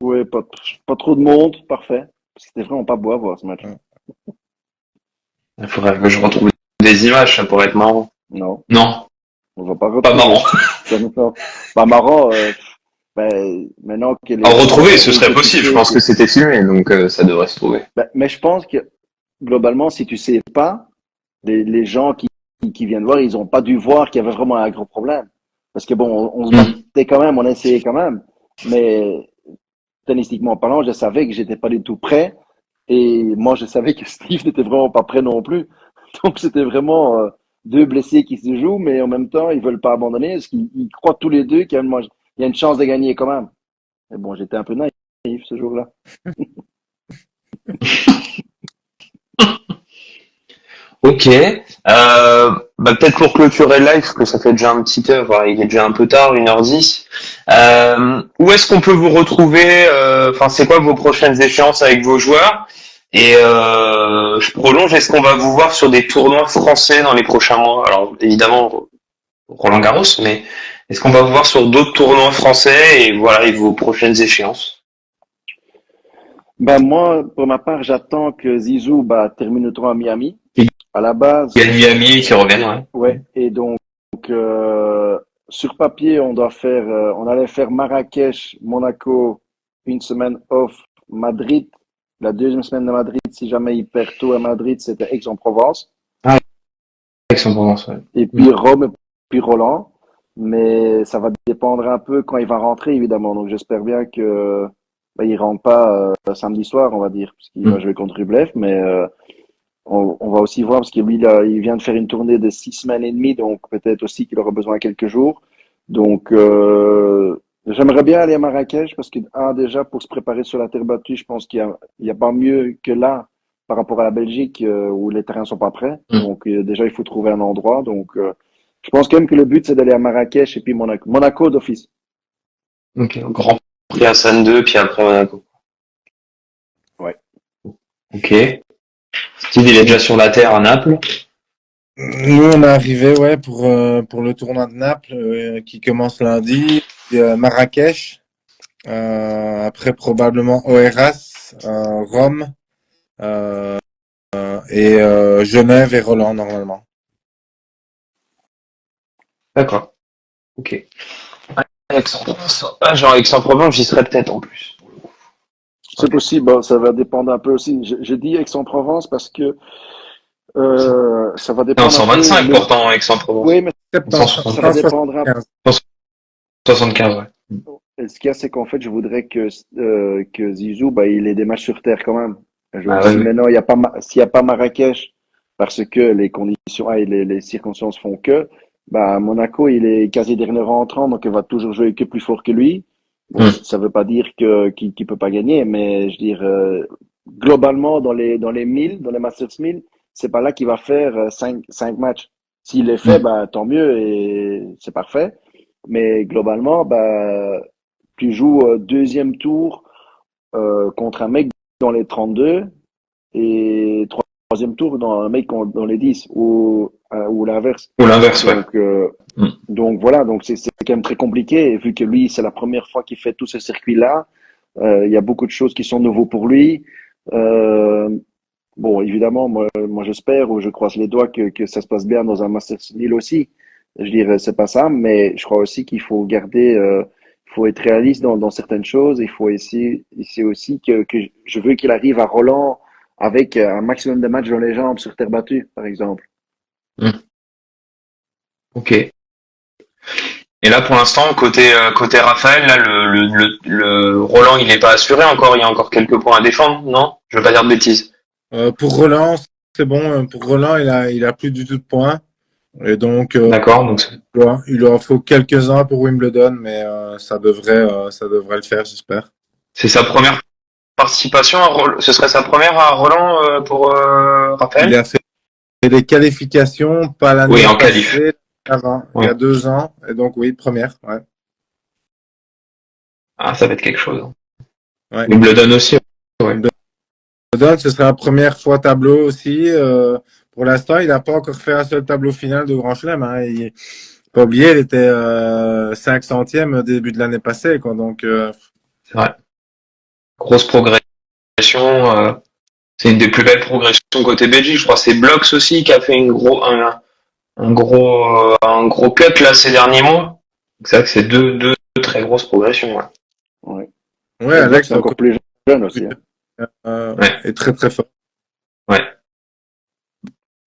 Ouais, pas trop de monde, parfait. C'était vraiment pas beau à voir ce match. Il faudrait que je retrouve des images, ça pourrait être marrant. Non, Non, on va pas pas retrouver. marrant. Non. Pas marrant. Maintenant que À les gens retrouver, sont ce serait possible. Je éduqués, pense que c'était filmé, donc ça devrait se trouver. mais je pense que globalement, si tu sais pas, les gens qui viennent voir, ils ont pas dû voir qu'il y avait vraiment un gros problème. Parce que bon, on se battait quand même, on essayait quand même, mais tennistiquement parlant, je savais que j'étais pas du tout prêt. Et moi, je savais que Steve n'était vraiment pas prêt non plus. Donc, c'était vraiment deux blessés qui se jouent, mais en même temps, ils veulent pas abandonner parce qu'ils croient tous les deux qu'il y a une chance de gagner quand même. Mais bon, j'étais un peu naïf ce jour-là. Ok. Peut-être pour clôturer le live, parce que ça fait déjà un petit peu, voilà, il est déjà un peu tard, 1h10. Où est-ce qu'on peut vous retrouver? Enfin, c'est quoi vos prochaines échéances avec vos joueurs? Et je prolonge, est-ce qu'on va vous voir sur des tournois français dans les prochains mois? Alors, évidemment, Roland Garros, mais est-ce qu'on va vous voir sur d'autres tournois français et voilà, et vos prochaines échéances? Ben, moi, pour ma part, j'attends que Zizou termine le tournoi à Miami. À la base, Il y a Miami qui reviennent, ouais. ouais. Et donc, sur papier, on allait faire Marrakech, Monaco, une semaine off, Madrid. La deuxième semaine de Madrid, si jamais il perd tout à Madrid, c'était Aix-en-Provence. Ah, Aix-en-Provence, ouais. Et puis Rome, et puis Roland. Mais ça va dépendre un peu quand il va rentrer, évidemment. Donc j'espère bien que il rentre pas samedi soir, on va dire, parce qu'il va jouer contre Rublev. Mais on va aussi voir, parce que lui, là, il vient de faire une tournée de 6 semaines et demie, donc peut-être aussi qu'il aura besoin de quelques jours. Donc j'aimerais bien aller à Marrakech, parce que déjà pour se préparer sur la terre battue, je pense qu'il y a pas mieux que là par rapport à la Belgique où les terrains sont pas prêts. Donc déjà il faut trouver un endroit. Donc je pense quand même que le but c'est d'aller à Marrakech et puis Monaco. Monaco d'office. Ok, Grand Prix à Hassan 2, puis après Monaco. Ouais. Ok. Steve, il est déjà sur la terre à Naples. Nous, on est arrivé, ouais, pour le tournoi de Naples qui commence lundi. Marrakech. Après probablement Oeiras, Rome et Genève et Roland normalement. D'accord. Ok. Aix-en-Provence. Ah, genre Aix-en-Provence, j'y serais peut-être en plus. C'est possible, bon, ça va dépendre un peu aussi. Je dis Aix-en-Provence parce que ça va C'est en dépendre un peu. 125 pourtant, Aix-en-Provence. Oui, mais ça va 175. dépendre un peu. 75, ouais. Et ce qu'il y a, c'est qu'en fait, je voudrais que Zizou, il ait des matchs sur terre quand même. Ah, Si ouais. maintenant il y a pas, s'il y a pas Marrakech, parce que les conditions et les circonstances font que, Monaco, il est quasi dernier rentrant, donc il va toujours jouer que plus fort que lui. Bon, ça veut pas dire qu'il peut pas gagner, mais je veux dire, globalement, dans les 1000, dans les Masters 1000, c'est pas là qu'il va faire cinq matchs. S'il les fait, tant mieux et c'est parfait. Mais globalement, tu joues deuxième tour contre un mec dans les 32 et troisième tour dans un mec dans les 10 ou l'inverse. Ou l'inverse, ouais. Donc voilà, donc c'est quand même très compliqué. Et vu que lui, c'est la première fois qu'il fait tout ce circuit-là, il y a beaucoup de choses qui sont nouveaux pour lui. Bon, évidemment, moi j'espère ou je croise les doigts que ça se passe bien dans un Masters 1000 aussi. Je dirais, c'est pas ça, mais je crois aussi qu'il faut garder, il faut être réaliste dans certaines choses. Il faut essayer aussi que je veux qu'il arrive à Roland avec un maximum de matchs dans les jambes sur terre battue, par exemple. Ok. Et là, pour l'instant, côté Raphaël, là, le Roland, il n'est pas assuré encore. Il y a encore quelques points à défendre, non? Je veux pas dire de bêtises. Pour Roland, c'est bon. Pour Roland, il a plus du tout de points. Et donc, D'accord, donc il lui en faut quelques-uns pour Wimbledon, mais ça devrait le faire, j'espère. c'est sa première participation à ce serait sa première à Roland pour Raphaël? Il a fait des qualifications, pas l'année Oui, en qualif. passée, avant, il y a 2 ans. Et donc, oui, première, ouais. Ah, ça va être quelque chose. Ouais. Wimbledon aussi. Ouais. Wimbledon, ce sera la première fois tableau aussi. Pour l'instant, il n'a pas encore fait un seul tableau final de Grand Chelem. Hein. Pas oublier, il était 500e au début de l'année passée, quoi. Donc, c'est vrai. Grosse progression. C'est une des plus belles progressions côté Belgique. Je crois que c'est Blox aussi qui a fait un gros cut là ces derniers mois. C'est vrai que c'est deux très grosses progressions. Ouais. Ouais, Alex est encore plus jeune aussi. est très très fort. Ouais.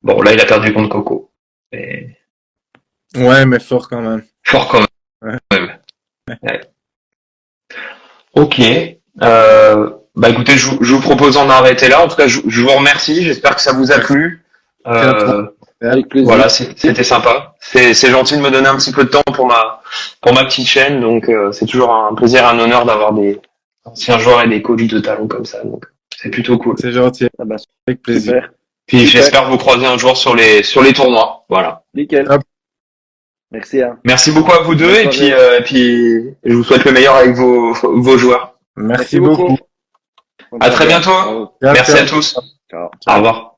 Bon, là il a perdu contre Coco. Mais... Ouais, mais fort quand même. Fort quand même. Ouais. Ok. Écoutez, je vous propose d'en arrêter là. En tout cas, je vous remercie. J'espère que ça vous a plu. Avec plaisir. Voilà, c'était sympa. C'est gentil de me donner un petit peu de temps pour ma petite chaîne. Donc, c'est toujours un plaisir et un honneur d'avoir des anciens joueurs et des coachs de talent comme ça. Donc, c'est plutôt cool. C'est gentil. Avec plaisir. Super. Puis, j'espère vous croiser un jour sur les tournois. Voilà. Nickel. Hop. Merci. Merci beaucoup à vous deux. Et puis, je vous souhaite le meilleur avec vos joueurs. Merci beaucoup. À très bientôt. Merci à tous. Ciao. Au revoir.